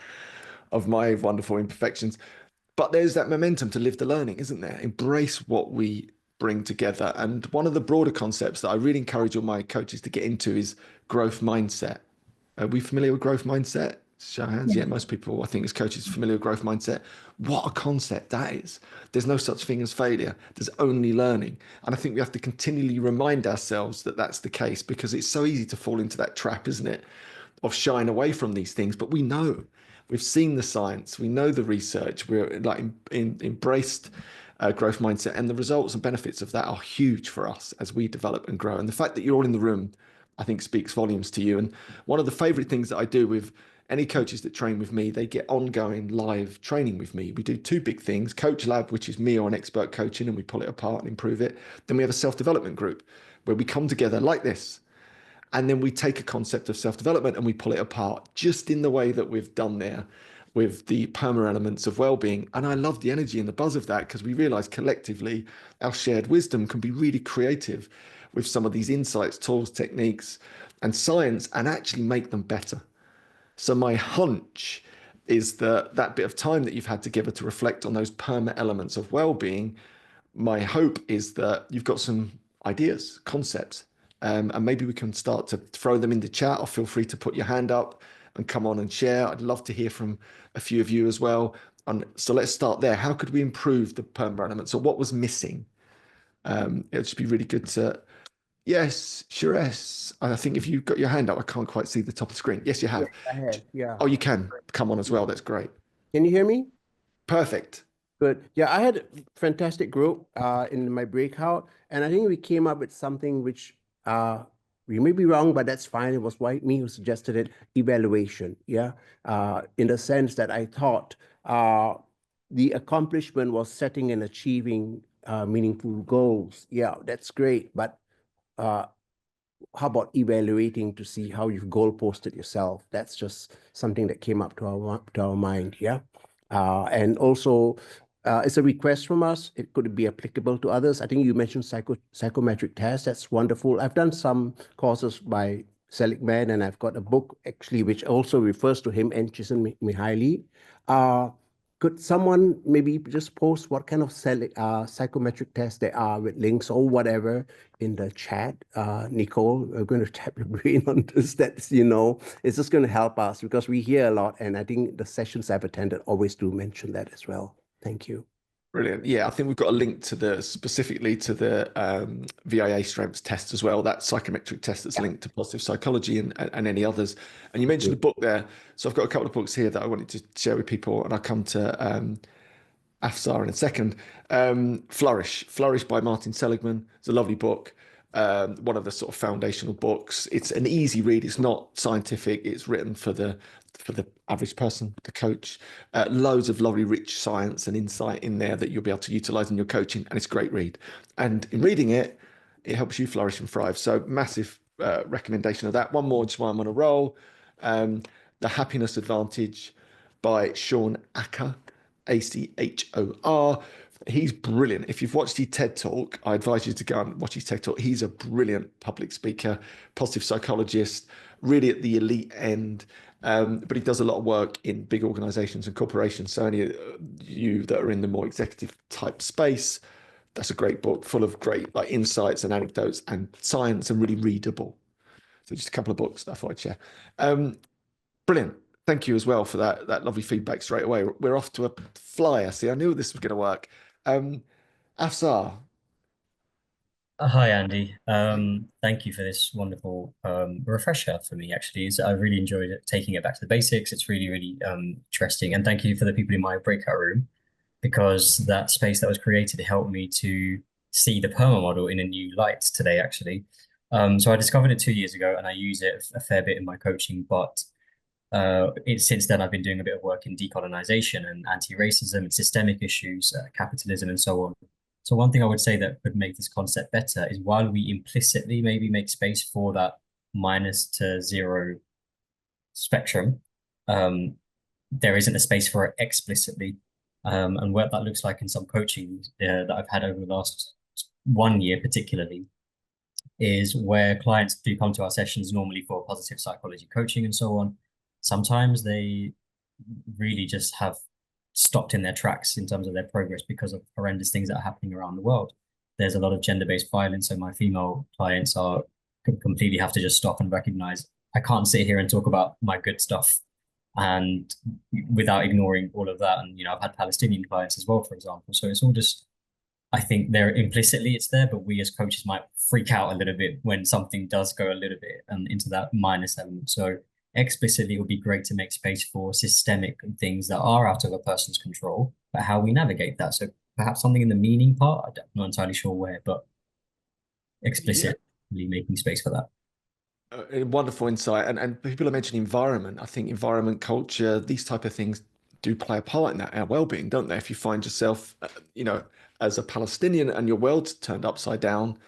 of my wonderful imperfections. But there's that momentum to live the learning, isn't there? Embrace what we bring together. And one of the broader concepts that I really encourage all my coaches to get into is growth mindset. Are we familiar with growth mindset? Show of hands. Yeah, most people, I think, as coaches, are familiar with growth mindset. What a concept that is. There's no such thing as failure. There's only learning. And I think we have to continually remind ourselves that that's the case, because it's so easy to fall into that trap, isn't it, of shying away from these things. But we know, we've seen the science, we know the research, we're like embraced growth mindset, and the results and benefits of that are huge for us as we develop and grow. And the fact that you're all in the room I think speaks volumes to you. And one of the favorite things that I do with any coaches that train with me, they get ongoing live training with me. We do two big things: Coach Lab, which is me or an expert coaching, and we pull it apart and improve it. Then we have a self-development group where we come together like this. And then we take a concept of self-development and we pull it apart just in the way that we've done there with the PERMA elements of well-being. And I love the energy and the buzz of that, because we realize collectively our shared wisdom can be really creative with some of these insights, tools, techniques, and science, and actually make them better. So my hunch is that that bit of time that you've had together to reflect on those PERMA elements of well-being, my hope is that you've got some ideas, concepts, and maybe we can start to throw them in the chat, or feel free to put your hand up and come on and share. I'd love to hear from a few of you as well. And so let's start there. How could we improve the PERMA element? So what was missing? It'd just be really good to, yes, Shires. I think if you've got your hand up, I can't quite see the top of the screen. Yes, you have. I have, yeah. Oh, you can come on as well. That's great. Can you hear me? Perfect. Good. Yeah, I had a fantastic group in my breakout, and I think we came up with something which we may be wrong, but that's fine. It was me who suggested it, evaluation. Yeah, in the sense that I thought the accomplishment was setting and achieving meaningful goals. Yeah, that's great. But how about evaluating to see how you've goal posted yourself? That's just something that came up to our mind. Yeah, and also. It's a request from us. It could be applicable to others. I think you mentioned psychometric tests. That's wonderful. I've done some courses by Seligman, and I've got a book actually which also refers to him and Chisholm Mihaly. Could someone maybe just post what kind of psychometric tests there are with links or whatever in the chat? Nicole, we're going to tap your brain on this. That's, it's just going to help us, because we hear a lot, and I think the sessions I've attended always do mention that as well. Thank you. Brilliant. Yeah, I think we've got a link to specifically to the VIA strengths test as well, that psychometric test that's linked to positive psychology and any others. And you mentioned a book there. So I've got a couple of books here that I wanted to share with people, and I'll come to Afsar in a second. Flourish by Martin Seligman. It's a lovely book. One of the sort of foundational books. It's an easy read. It's not scientific. It's written for the average person, the coach. Loads of lovely, rich science and insight in there that you'll be able to utilize in your coaching, and it's a great read. And in reading it, it helps you flourish and thrive. So massive recommendation of that. One more, just while I'm on a roll. The Happiness Advantage by Sean Acker, Achor. He's brilliant. If you've watched his TED Talk, I advise you to go and watch his TED Talk. He's a brilliant public speaker, positive psychologist, really at the elite end. But he does a lot of work in big organizations and corporations. So any of you that are in the more executive type space, that's a great book full of great insights and anecdotes and science, and really readable. So just a couple of books that I thought I'd share. Brilliant. Thank you as well for that lovely feedback straight away. We're off to a flyer. See, I knew this was going to work. Afsar. Hi, Andy. Thank you for this wonderful refresher for me, actually. I really enjoyed it, taking it back to the basics. It's really, really interesting. And thank you for the people in my breakout room, because that space that was created helped me to see the PERMA model in a new light today, actually. So I discovered it 2 years ago, and I use it a fair bit in my coaching, but since then I've been doing a bit of work in decolonization and anti-racism and systemic issues, capitalism, and so on. So one thing I would say that could make this concept better is, while we implicitly maybe make space for that minus to zero spectrum, there isn't a space for it explicitly. And what that looks like in some coaching that I've had over the last 1 year particularly, is where clients do come to our sessions normally for positive psychology coaching and so on. Sometimes they really just have stopped in their tracks in terms of their progress because of horrendous things that are happening around the world. There's a lot of gender-based violence, so my female clients completely have to just stop and recognize, I can't sit here and talk about my good stuff and without ignoring all of that. And I've had Palestinian clients as well, for example. So it's all just, I think implicitly it's there, but we as coaches might freak out a little bit when something does go a little bit into that minus element. So explicitly, it would be great to make space for systemic things that are out of a person's control, but how we navigate that. So perhaps something in the meaning part, I'm not entirely sure where, but explicitly making space for that. A wonderful insight. And people are mentioning environment. I think environment, culture, these type of things do play a part in that, our well-being, don't they? If you find yourself, as a Palestinian and your world's turned upside down,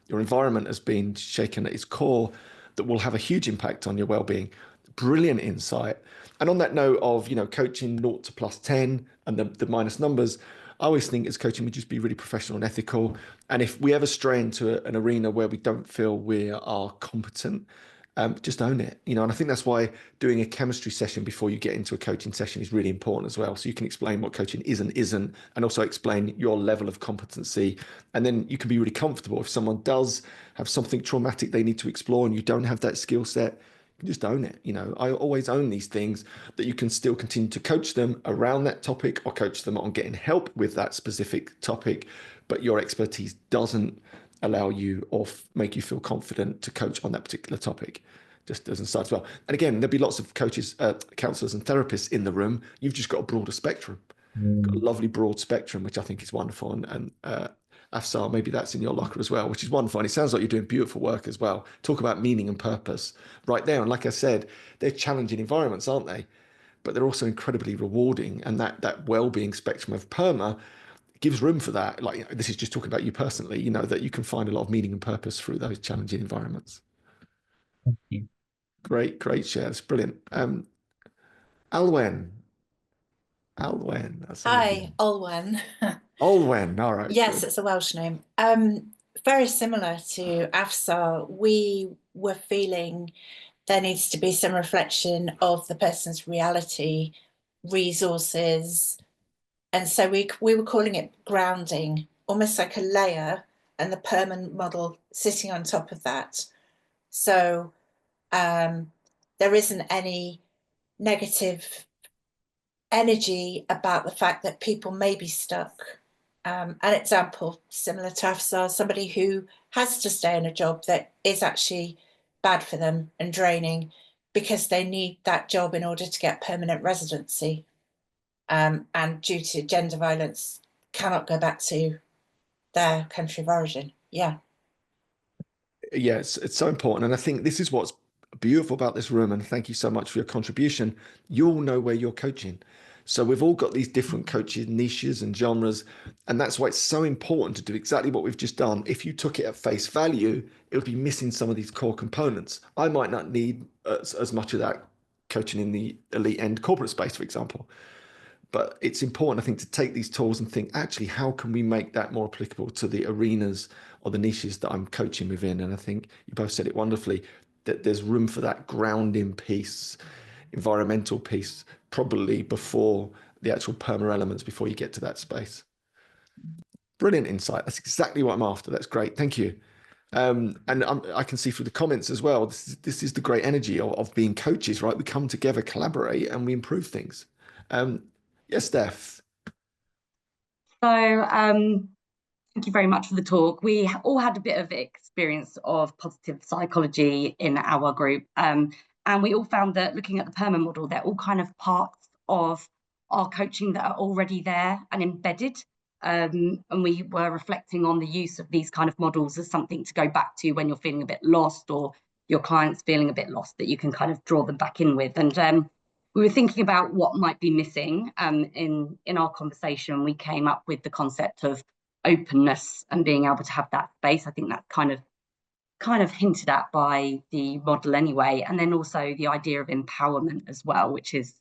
your environment has been shaken at its core, that will have a huge impact on your well-being. Brilliant insight. And on that note of, coaching 0 to +10 and the minus numbers, I always think as coaching, we just be really professional and ethical. And if we ever stray into an arena where we don't feel we are competent, just own it. And I think that's why doing a chemistry session before you get into a coaching session is really important as well. So you can explain what coaching is and isn't, and also explain your level of competency. And then you can be really comfortable. If someone does have something traumatic they need to explore and you don't have that skill set, you can just own it. I always own these things, that you can still continue to coach them around that topic or coach them on getting help with that specific topic, but your expertise doesn't allow you or make you feel confident to coach on that particular topic. Just doesn't start well. And again, there'll be lots of coaches, counselors and therapists in the room. You've just got a broader spectrum, got a lovely broad spectrum, which I think is wonderful. And Afsar, maybe that's in your locker as well, which is wonderful. And it sounds like you're doing beautiful work as well. Talk about meaning and purpose right there. And like I said, they're challenging environments, aren't they? But they're also incredibly rewarding. And that well-being spectrum of PERMA gives room for that. Like, this is just talking about you personally, that you can find a lot of meaning and purpose through those challenging environments. Thank you. Great shares. Brilliant. Alwen. Hi, Olwen. Olwen. All right. Yes, good. it's a Welsh name. Very similar to Afsar, we were feeling there needs to be some reflection of the person's reality, resources. And so we were calling it grounding, almost like a layer, and the permanent model sitting on top of that. So there isn't any negative energy about the fact that people may be stuck. An example similar to Afsar, somebody who has to stay in a job that is actually bad for them and draining because they need that job in order to get permanent residency, and due to gender violence cannot go back to their country of origin. Yeah, it's so important. And I think this is what's beautiful about this room, and thank you so much for your contribution. You'll know where you're coaching. So we've all got these different coaching niches and genres, and that's why it's so important to do exactly what we've just done. If you took it at face value, it would be missing some of these core components. I might not need as much of that coaching in the elite end corporate space, for example. But it's important, I think, to take these tools and think, actually, how can we make that more applicable to the arenas or the niches that I'm coaching within? And I think you both said it wonderfully, that there's room for that grounding piece, environmental piece, probably before the actual PERMA elements, before you get to that space. Brilliant insight. That's exactly what I'm after. That's great. Thank you. And I can see through the comments as well, this is the great energy of being coaches, right? We come together, collaborate, and we improve things. Yes, Steph. So thank you very much for the talk. We all had a bit of experience of positive psychology in our group. And we all found that looking at the PERMA model, they're all kind of parts of our coaching that are already there and embedded. And we were reflecting on the use of these kind of models as something to go back to when you're feeling a bit lost, or your client's feeling a bit lost, that you can kind of draw them back in with. And we were thinking about what might be missing. In our conversation, we came up with the concept of openness and being able to have that space. I think that's kind of hinted at by the model anyway. And then also the idea of empowerment as well, which is,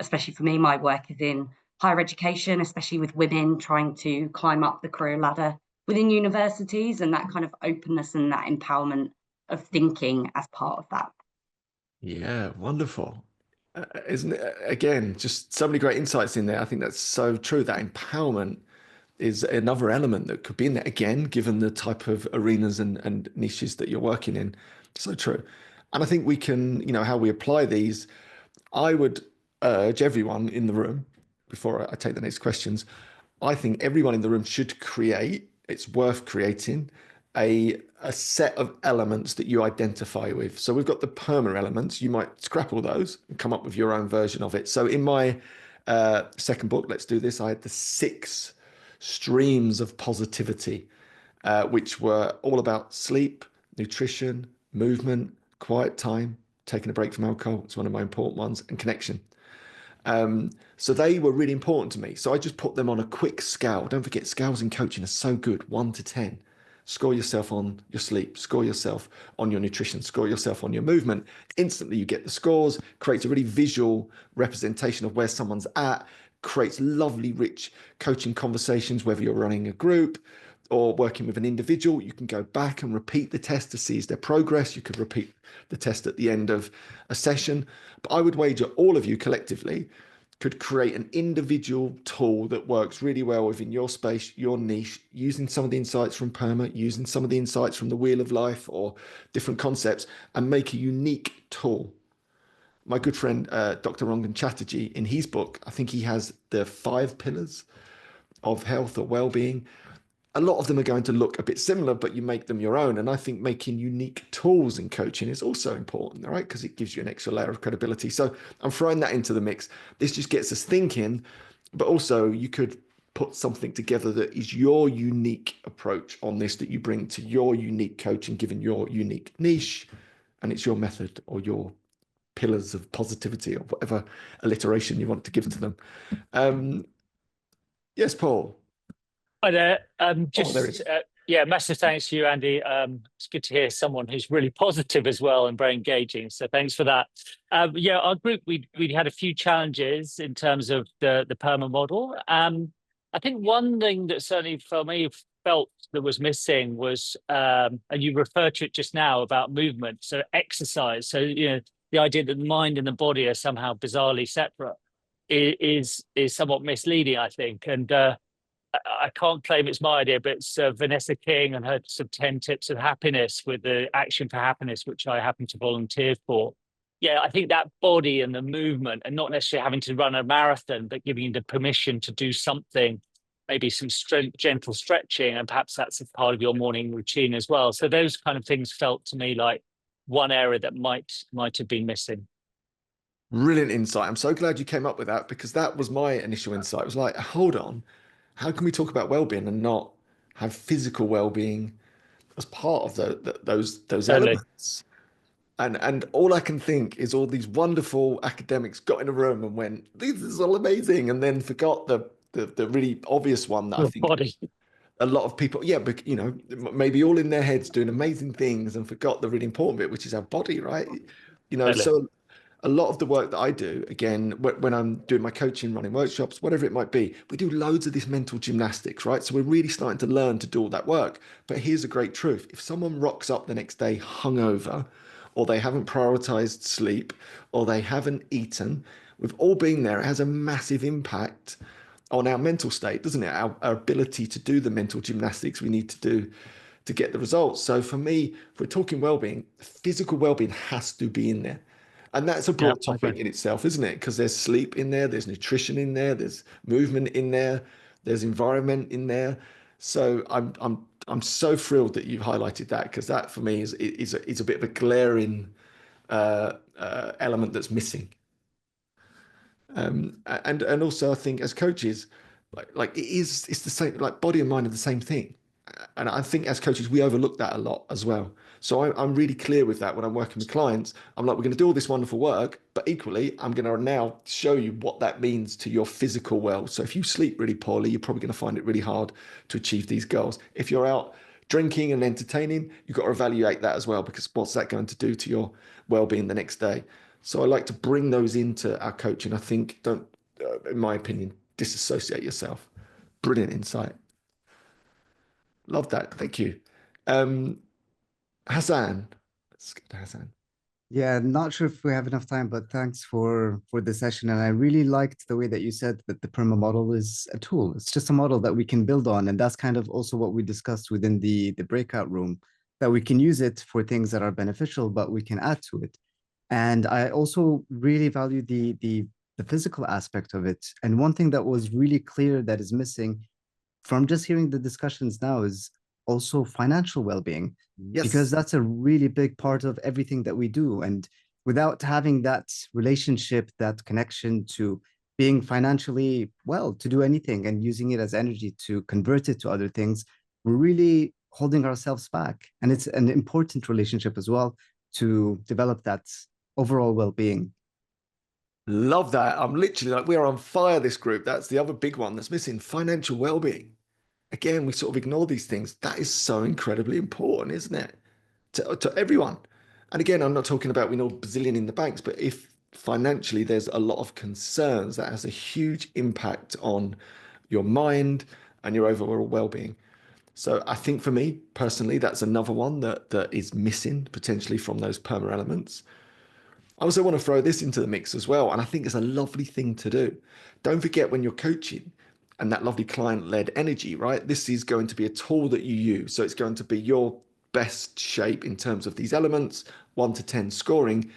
especially for me, my work is in higher education, especially with women trying to climb up the career ladder within universities, and that kind of openness and that empowerment of thinking as part of that. Yeah, wonderful. Isn't it? Again, just so many great insights in there. I think that's so true. That empowerment is another element that could be in there, again, given the type of arenas and niches that you're working in. So true. And I think we can, how we apply these, I would urge everyone in the room, before I take the next questions, I think everyone in the room should create, it's worth creating, a set of elements that you identify with. So we've got the PERMA elements. You might scrap all those and come up with your own version of it. So in my second book, Let's Do This, I had the 6 streams of positivity, which were all about sleep, nutrition, movement, quiet time, taking a break from alcohol, it's one of my important ones, and connection. So they were really important to me. So I just put them on a quick scale. Don't forget, scales in coaching are so good, 1 to 10. Score yourself on your sleep, score yourself on your nutrition, score yourself on your movement. Instantly you get the scores, creates a really visual representation of where someone's at, creates lovely, rich coaching conversations, whether you're running a group or working with an individual. You can go back and repeat the test to see their progress. You could repeat the test at the end of a session. But I would wager all of you collectively could create an individual tool that works really well within your space, your niche, using some of the insights from PERMA, using some of the insights from the Wheel of Life or different concepts, and make a unique tool. My good friend, Dr. Rangan Chatterjee, in his book, I think he has the 5 pillars of health or well-being. A lot of them are going to look a bit similar, but you make them your own. And I think making unique tools in coaching is also important, right? Because it gives you an extra layer of credibility. So I'm throwing that into the mix. This just gets us thinking, but also you could put something together that is your unique approach on this, that you bring to your unique coaching, given your unique niche, and it's your method or your pillars of positivity or whatever alliteration you want to give to them. Yes, Paul. Hi there. There is. Yeah, massive thanks to you, Andy. It's good to hear someone who's really positive as well and very engaging. So thanks for that. Yeah, our group, we had a few challenges in terms of the PERMA model. I think one thing that certainly for me felt that was missing was, and you referred to it just now about movement, so exercise. So, you know, the idea that the mind and the body are somehow bizarrely separate is somewhat misleading, I think. And I can't claim it's my idea, but it's Vanessa King and her sort of 10 tips of happiness with the Action for Happiness, which I happen to volunteer for. Yeah, I think that body and the movement, and not necessarily having to run a marathon, but giving you the permission to do something, maybe some gentle stretching, and perhaps that's a part of your morning routine as well. So those kind of things felt to me like one area that might have been missing. Brilliant insight. I'm so glad you came up with that, because that was my initial insight. It was like, hold on, how can we talk about well-being and not have physical well-being as part of those Totally. elements? And all I can think is all these wonderful academics got in a room and went, "This is all amazing," and then forgot the really obvious one that I think Body. a lot of people, yeah, but you know, maybe all in their heads doing amazing things and forgot the really important bit, which is our body, right? You know, Totally. so a lot of the work that I do, again, when I'm doing my coaching, running workshops, whatever it might be, we do loads of this mental gymnastics, right? So we're really starting to learn to do all that work. But here's a great truth. If someone rocks up the next day hungover, or they haven't prioritized sleep, or they haven't eaten, we've all been there. It has a massive impact on our mental state, doesn't it? Our ability to do the mental gymnastics we need to do to get the results. So for me, if we're talking well-being, physical well-being has to be in there. And that's a broad topic in itself, isn't it? Because there's sleep in there, there's nutrition in there, there's movement in there, there's environment in there. So I'm so thrilled that you've highlighted that, because that for me is a bit of a glaring element that's missing. And also I think as coaches, like it's the same, like body and mind are the same thing. And I think as coaches, we overlook that a lot as well. So I'm really clear with that when I'm working with clients. I'm like, we're going to do all this wonderful work, but equally, I'm going to now show you what that means to your physical well. So if you sleep really poorly, you're probably going to find it really hard to achieve these goals. If you're out drinking and entertaining, you've got to evaluate that as well, because what's that going to do to your well-being the next day? So I like to bring those into our coaching. I think don't, in my opinion, disassociate yourself. Brilliant insight. Love that. Thank you. Hassan. Let's get to Hassan. Yeah, not sure if we have enough time, but thanks for the session. And I really liked the way that you said that the PERMA model is a tool. It's just a model that we can build on. And that's kind of also what we discussed within the breakout room, that we can use it for things that are beneficial, but we can add to it. And I also really value the physical aspect of it. And one thing that was really clear that is missing from just hearing the discussions now is also financial well-being. Yes. Because that's a really big part of everything that we do. And without having that relationship, that connection to being financially well, to do anything and using it as energy to convert it to other things, we're really holding ourselves back. And it's an important relationship as well to develop that overall well-being. Love that. I'm literally like, we're on fire, this group. That's the other big one that's missing, financial well-being. Again, we sort of ignore these things. That is so incredibly important, isn't it? To everyone. And again, I'm not talking about we know bazillion in the banks, but if financially there's a lot of concerns, that has a huge impact on your mind and your overall well-being. So I think for me personally, that's another one that is missing potentially from those PERMA elements. I also want to throw this into the mix as well. And I think it's a lovely thing to do. Don't forget when you're coaching and that lovely client-led energy, right? This is going to be a tool that you use. So it's going to be your best shape in terms of these elements, 1 to 10 scoring.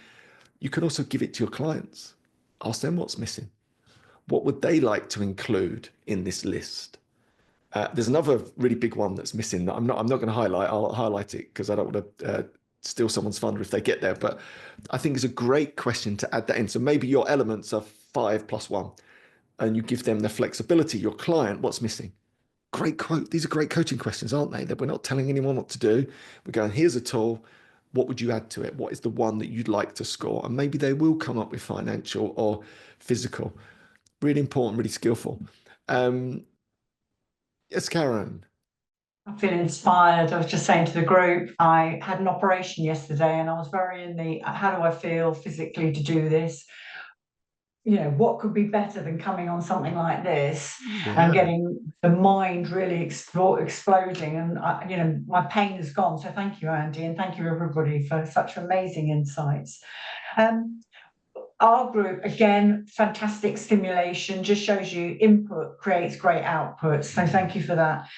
You can also give it to your clients. Ask them what's missing. What would they like to include in this list? There's another really big one that's missing that I'm not going to highlight. I'll highlight it because I don't want to steal someone's thunder if they get there. But I think it's a great question to add that in. So maybe your elements are 5 plus 1, and you give them the flexibility. Your client, what's missing? Great quote. These are great coaching questions, aren't they? That we're not telling anyone what to do. We're going, here's a tool. What would you add to it? What is the one that you'd like to score? And maybe they will come up with financial or physical. Really important, really skillful. Yes, Karen. I feel inspired. I was just saying to the group, I had an operation yesterday and I was very in the, how do I feel physically to do this? You know, what could be better than coming on something like this and getting the mind really exploding? And, you know, my pain is gone. So thank you, Andy, and thank you, everybody, for such amazing insights. Our group, again, fantastic stimulation, just shows you input creates great output. So thank you for that.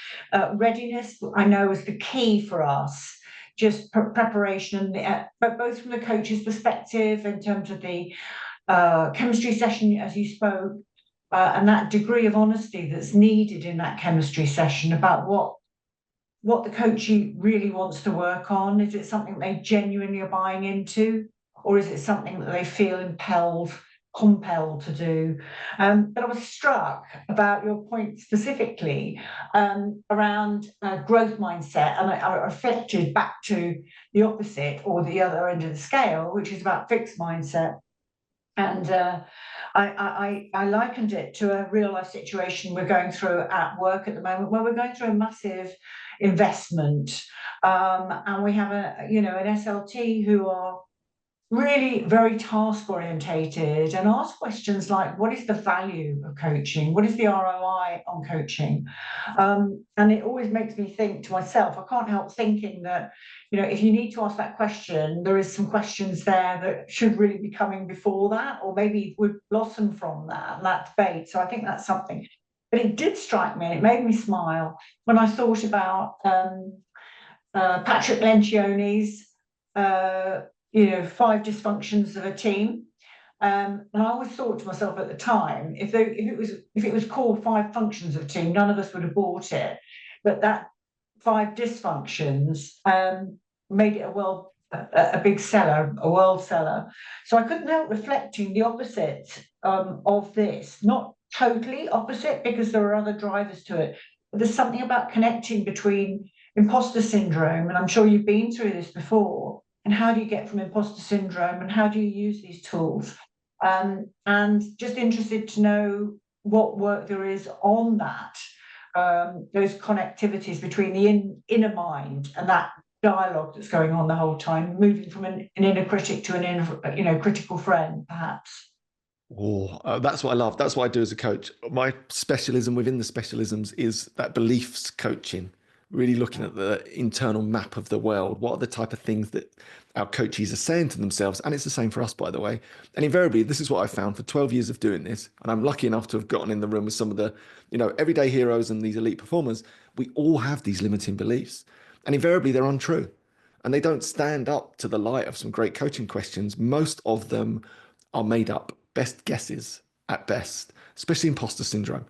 Readiness, I know, is the key for us. Just preparation, but both from the coach's perspective in terms of the chemistry session, as you spoke, and that degree of honesty that's needed in that chemistry session about what the coachee really wants to work on. Is it something they genuinely are buying into? Or is it something that they feel compelled to do? But I was struck about your point specifically around growth mindset, and I reflected back to the opposite or the other end of the scale, which is about fixed mindset. And I likened it to a real life situation we're going through at work at the moment, where we're going through a massive investment, and we have an SLT who are really very task orientated and ask questions like, what is the value of coaching? What is the ROI on coaching? And it always makes me think to myself, I can't help thinking that, you know, if you need to ask that question, there is some questions there that should really be coming before that, or maybe would blossom from that debate. So I think that's something. But it did strike me, and it made me smile when I thought about Patrick Lencioni's 5 dysfunctions of a team, and I always thought to myself at the time, if it was called 5 functions of a team, none of us would have bought it. But that 5 dysfunctions made it a big seller, a world seller. So I couldn't help reflecting the opposite of this, not totally opposite, because there are other drivers to it. But there's something about connecting between imposter syndrome, and I'm sure you've been through this before. And how do you get from imposter syndrome, and how do you use these tools? And just interested to know what work there is on that, those connectivities between the inner mind and that dialogue that's going on the whole time, moving from an inner critic to an inner, critical friend, perhaps. Oh, that's what I love. That's what I do as a coach. My specialism within the specialisms is that beliefs coaching. Really looking at the internal map of the world. What are the type of things that our coaches are saying to themselves? And it's the same for us, by the way. And invariably, this is what I found for 12 years of doing this. And I'm lucky enough to have gotten in the room with some of the, everyday heroes and these elite performers. We all have these limiting beliefs. And invariably, they're untrue. And they don't stand up to the light of some great coaching questions. Most of them are made up, best guesses at best, especially imposter syndrome.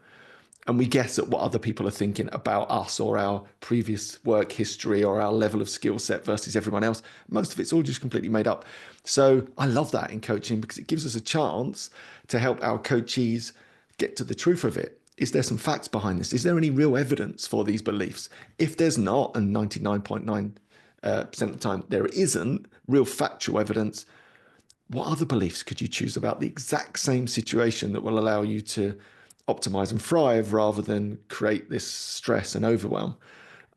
And we guess at what other people are thinking about us or our previous work history or our level of skill set versus everyone else. Most of it's all just completely made up. So I love that in coaching because it gives us a chance to help our coachees get to the truth of it. is there some facts behind this? Is there any real evidence for these beliefs? If there's not, and 99.9% of the time there isn't real factual evidence, what other beliefs could you choose about the exact same situation that will allow you to optimize and thrive rather than create this stress and overwhelm?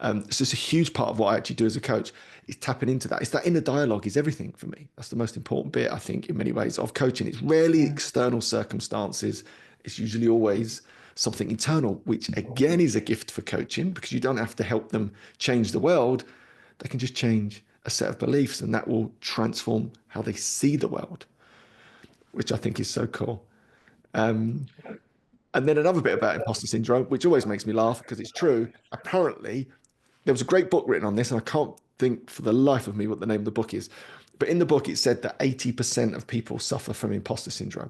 So it's a huge part of what I actually do as a coach is tapping into that. It's that inner dialogue is everything for me. That's the most important bit, I think, in many ways of coaching. It's rarely external circumstances. It's usually always something internal, which again is a gift for coaching, because you don't have to help them change the world. They can just change a set of beliefs, and that will transform how they see the world, which I think is so cool. And then another bit about imposter syndrome, which always makes me laugh because it's true. Apparently, there was a great book written on this, and I can't think for the life of me what the name of the book is. But in the book, it said that 80% of people suffer from imposter syndrome.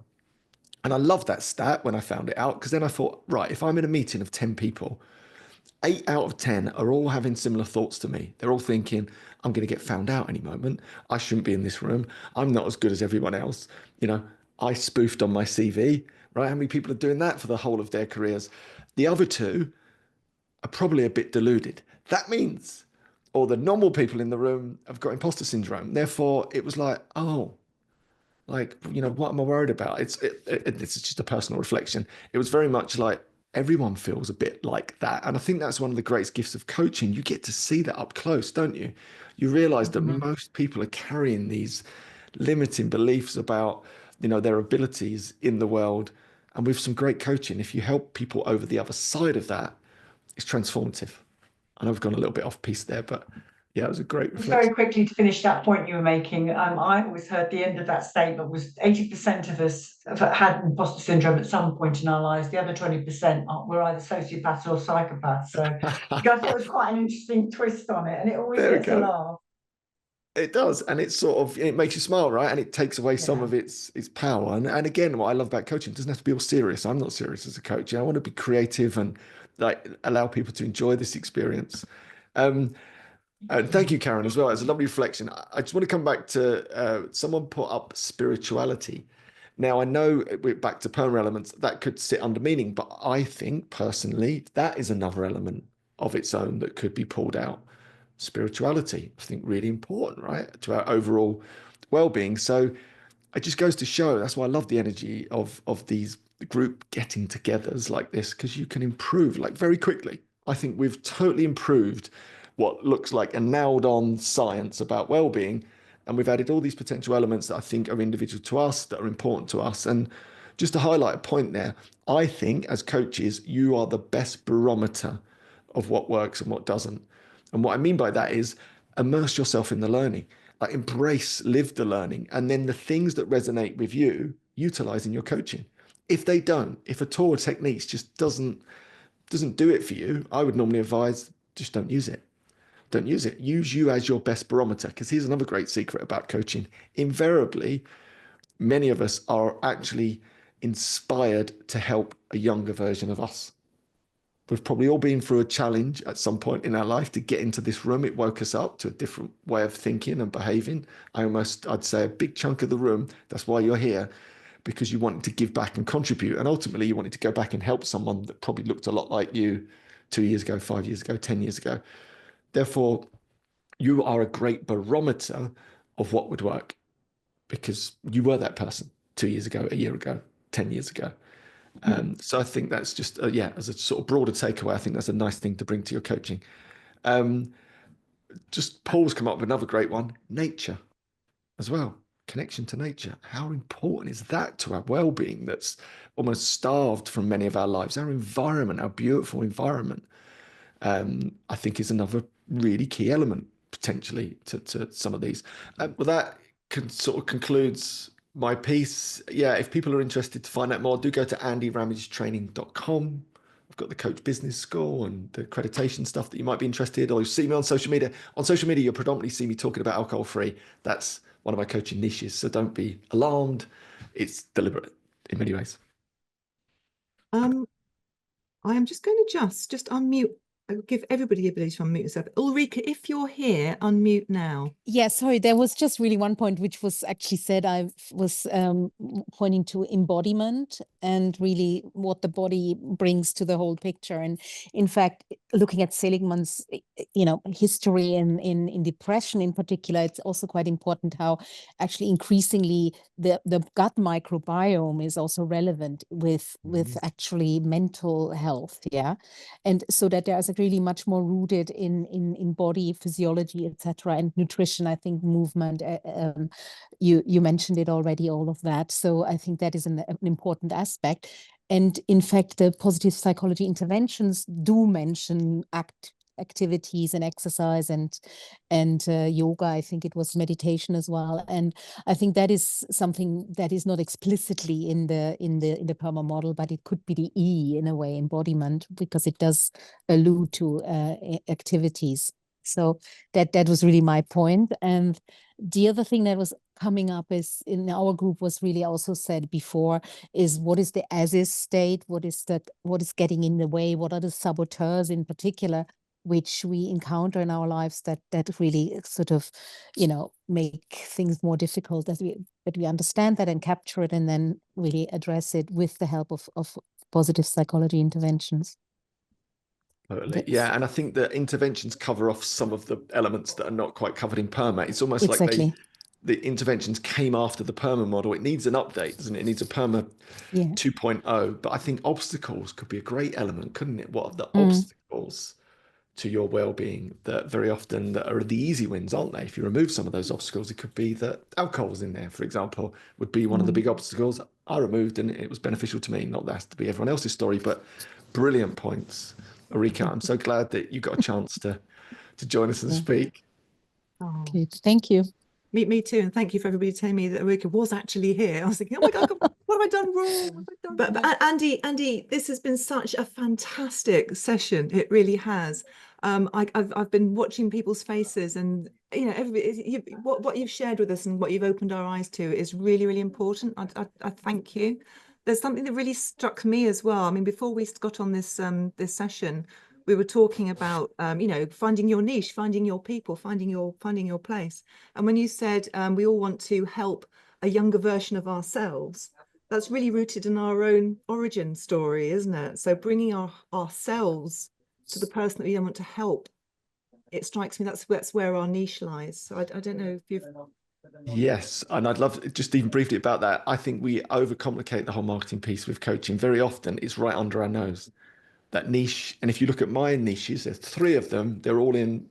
And I love that stat when I found it out, because then I thought, right, if I'm in a meeting of 10 people, 8 out of 10 are all having similar thoughts to me. They're all thinking, I'm going to get found out any moment. I shouldn't be in this room. I'm not as good as everyone else. You know, I spoofed on my CV, right? How many people are doing that for the whole of their careers? The other two are probably a bit deluded. That means, or the normal people in the room have got imposter syndrome. Therefore, it was like, oh, like, you know, what am I worried about? It's just a personal reflection. It was very much like everyone feels a bit like that. And I think that's one of the greatest gifts of coaching. You get to see that up close, don't you? You realize that most people are carrying these limiting beliefs about, you know, their abilities in the world. And with some great coaching, if you help people over the other side of that, it's transformative. I know I've gone a little bit off piece there, but yeah, it was a great Just reflection. very quickly to finish that point you were making, I always heard the end of that statement was 80% of us have had imposter syndrome at some point in our lives. The other 20% were either sociopaths or psychopaths. So I thought it was quite an interesting twist on it, and it always There we gets a go. laugh. It does, and it's sort of, it makes you smile, right? And it takes away some of its power. And again, what I love about coaching, it doesn't have to be all serious. I'm not serious as a coach. I want to be creative and like allow people to enjoy this experience. Thank you, Karen, as well. It's a lovely reflection. I just want to come back to someone put up spirituality. Now, I know we're back to PERMA elements that could sit under meaning, but I think personally that is another element of its own that could be pulled out. Spirituality, I think, really important, right, to our overall well-being. So it just goes to show, that's why I love the energy of these group getting togethers like this, because you can improve like very quickly. I think we've totally improved what looks like a nailed on science about well-being, and we've added all these potential elements that I think are individual to us, that are important to us. And just to highlight a point there, I think as coaches, you are the best barometer of what works and what doesn't. And what I mean by that is immerse yourself in the learning, like embrace, live the learning, and then the things that resonate with you, utilize in your coaching. If they don't, if a tour techniques just doesn't do it for you, I would normally advise just don't use it. Don't use it. Use you as your best barometer, because here's another great secret about coaching. Invariably, many of us are actually inspired to help a younger version of us. We've probably all been through a challenge at some point in our life to get into this room. It woke us up to a different way of thinking and behaving. I'd say a big chunk of the room, that's why you're here, because you wanted to give back and contribute. And ultimately you wanted to go back and help someone that probably looked a lot like you 2 years ago, 5 years ago, 10 years ago. Therefore, you are a great barometer of what would work, because you were that person 2 years ago, a year ago, 10 years ago. So I think that's just, as a sort of broader takeaway, I think that's a nice thing to bring to your coaching. Just Paul's come up with another great one, nature as well. Connection to nature. How important is that to our well-being that's almost starved from many of our lives? Our environment, our beautiful environment, I think is another really key element potentially to some of these. Well, that sort of concludes my piece. Yeah, if people are interested to find out more, do go to andyramagetraining.com. I've got the Coach Business School and the accreditation stuff that you might be interested, or you see me on social media. On social media, you'll predominantly see me talking about alcohol-free. That's one of my coaching niches, so don't be alarmed. It's deliberate in many ways. I am just going to just unmute. I'll give everybody the ability to unmute yourself. Ulrika, if you're here, unmute now. Yeah, sorry, there was just really one point which was actually said. I was pointing to embodiment and really what the body brings to the whole picture. And in fact, looking at Seligman's, history in depression in particular, it's also quite important how actually increasingly the gut microbiome is also relevant with actually mental health. Yeah. And so that there's really much more rooted in body physiology, etc., and nutrition. I think movement, you mentioned it already, all of that. So I think that is an important aspect. And in fact, the positive psychology interventions do mention activities and exercise and yoga. I think it was meditation as well. And I think that is something that is not explicitly in the PERMA model, but it could be the E in a way, embodiment, because it does allude to activities. So that was really my point. And the other thing that was coming up is in our group was really also said before is what is the as-is state? What is getting in the way? What are the saboteurs in particular which we encounter in our lives that really sort of, make things more difficult, that we understand that and capture it and then really address it with the help of positive psychology interventions. Totally. Yeah, and I think that interventions cover off some of the elements that are not quite covered in PERMA. It's almost like the interventions came after the PERMA model. It needs an update, doesn't it? It needs a PERMA 2.0. But I think obstacles could be a great element, couldn't it? What are the obstacles to your well-being that very often that are the easy wins, aren't they? If you remove some of those obstacles, it could be that alcohol's in there, for example, would be one of the big obstacles. I removed and it was beneficial to me. Not that has to be everyone else's story, but brilliant points. Ulrike, I'm so glad that you got a chance to join us and speak. Oh. Okay, thank you. Me too, and thank you for everybody telling me that Ulrike was actually here. I was thinking, oh my God, what have I done wrong? But Andy, this has been such a fantastic session. It really has. I've been watching people's faces, and everybody, what you've shared with us and what you've opened our eyes to is really, really important. I thank you. There's something that really struck me as well. I mean, before we got on this this session, we were talking about finding your niche, finding your people, finding your place. And when you said we all want to help a younger version of ourselves, that's really rooted in our own origin story, isn't it? So bringing ourselves to the person that we want to help, it strikes me that's where our niche lies. So I don't know if you've... Yes, and I'd love just even briefly about that. I think we overcomplicate the whole marketing piece with coaching. Very often it's right under our nose, that niche. And if you look at my niches, there's 3 of them. They're all in,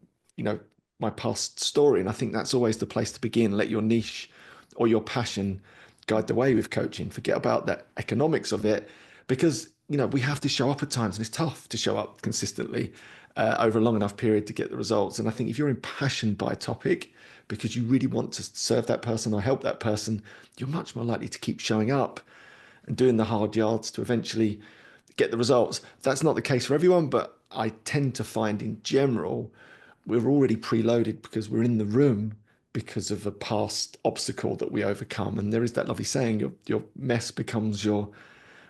my past story. And I think that's always the place to begin. Let your niche or your passion guide the way with coaching. Forget about the economics of it, because, we have to show up at times, and it's tough to show up consistently over a long enough period to get the results. And I think if you're impassioned by a topic because you really want to serve that person or help that person, you're much more likely to keep showing up and doing the hard yards to eventually get the results. That's not the case for everyone, but I tend to find in general, we're already preloaded because we're in the room because of a past obstacle that we overcome. And there is that lovely saying, your mess becomes your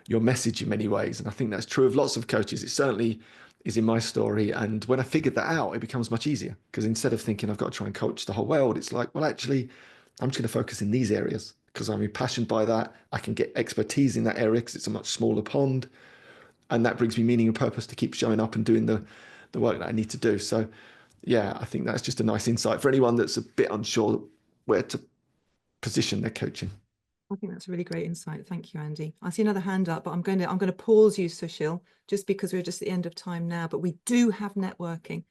message in many ways. And I think that's true of lots of coaches. It certainly is in my story. And when I figured that out, it becomes much easier, because instead of thinking I've got to try and coach the whole world, it's like, well, actually, I'm just going to focus in these areas because I'm impassioned by that. I can get expertise in that area because it's a much smaller pond. And that brings me meaning and purpose to keep showing up and doing the work that I need to do. So yeah, I think that's just a nice insight for anyone that's a bit unsure where to position their coaching. I think that's a really great insight. Thank you, Andy. I see another hand up, but I'm going to pause you, Sushil, just because we're just at the end of time now. But we do have networking.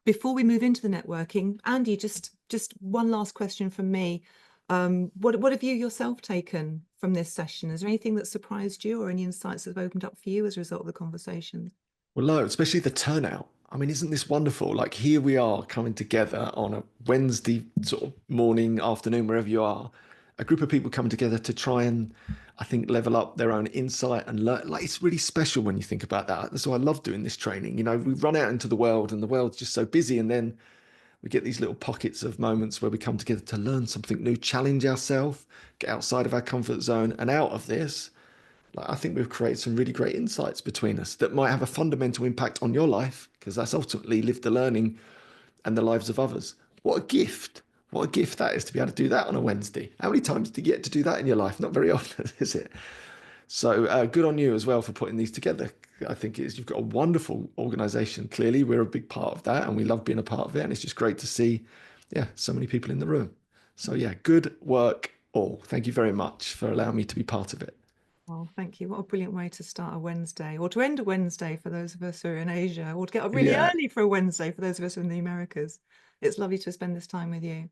Before we move into the networking, Andy, just one last question from me. What have you yourself taken from this session? Is there anything that surprised you, or any insights that have opened up for you as a result of the conversation? Well, no, especially the turnout. I mean, isn't this wonderful? Like, here we are coming together on a Wednesday sort of morning, afternoon, wherever you are, a group of people coming together to try and, I think, level up their own insight and learn. Like, it's really special when you think about that. That's why I love doing this training. We run out into the world and the world's just so busy. And then we get these little pockets of moments where we come together to learn something new, challenge ourselves, get outside of our comfort zone. And out of this, I think we've created some really great insights between us that might have a fundamental impact on your life, because that's ultimately lived the learning and the lives of others. What a gift. What a gift that is to be able to do that on a Wednesday. How many times do you get to do that in your life? Not very often, is it? So good on you as well for putting these together. I think you've got a wonderful organization. Clearly, we're a big part of that, and we love being a part of it. And it's just great to see, so many people in the room. So good work all. Thank you very much for allowing me to be part of it. Well, thank you. What a brilliant way to start a Wednesday, or to end a Wednesday for those of us who are in Asia, or to get up really early for a Wednesday for those of us in the Americas. It's lovely to spend this time with you.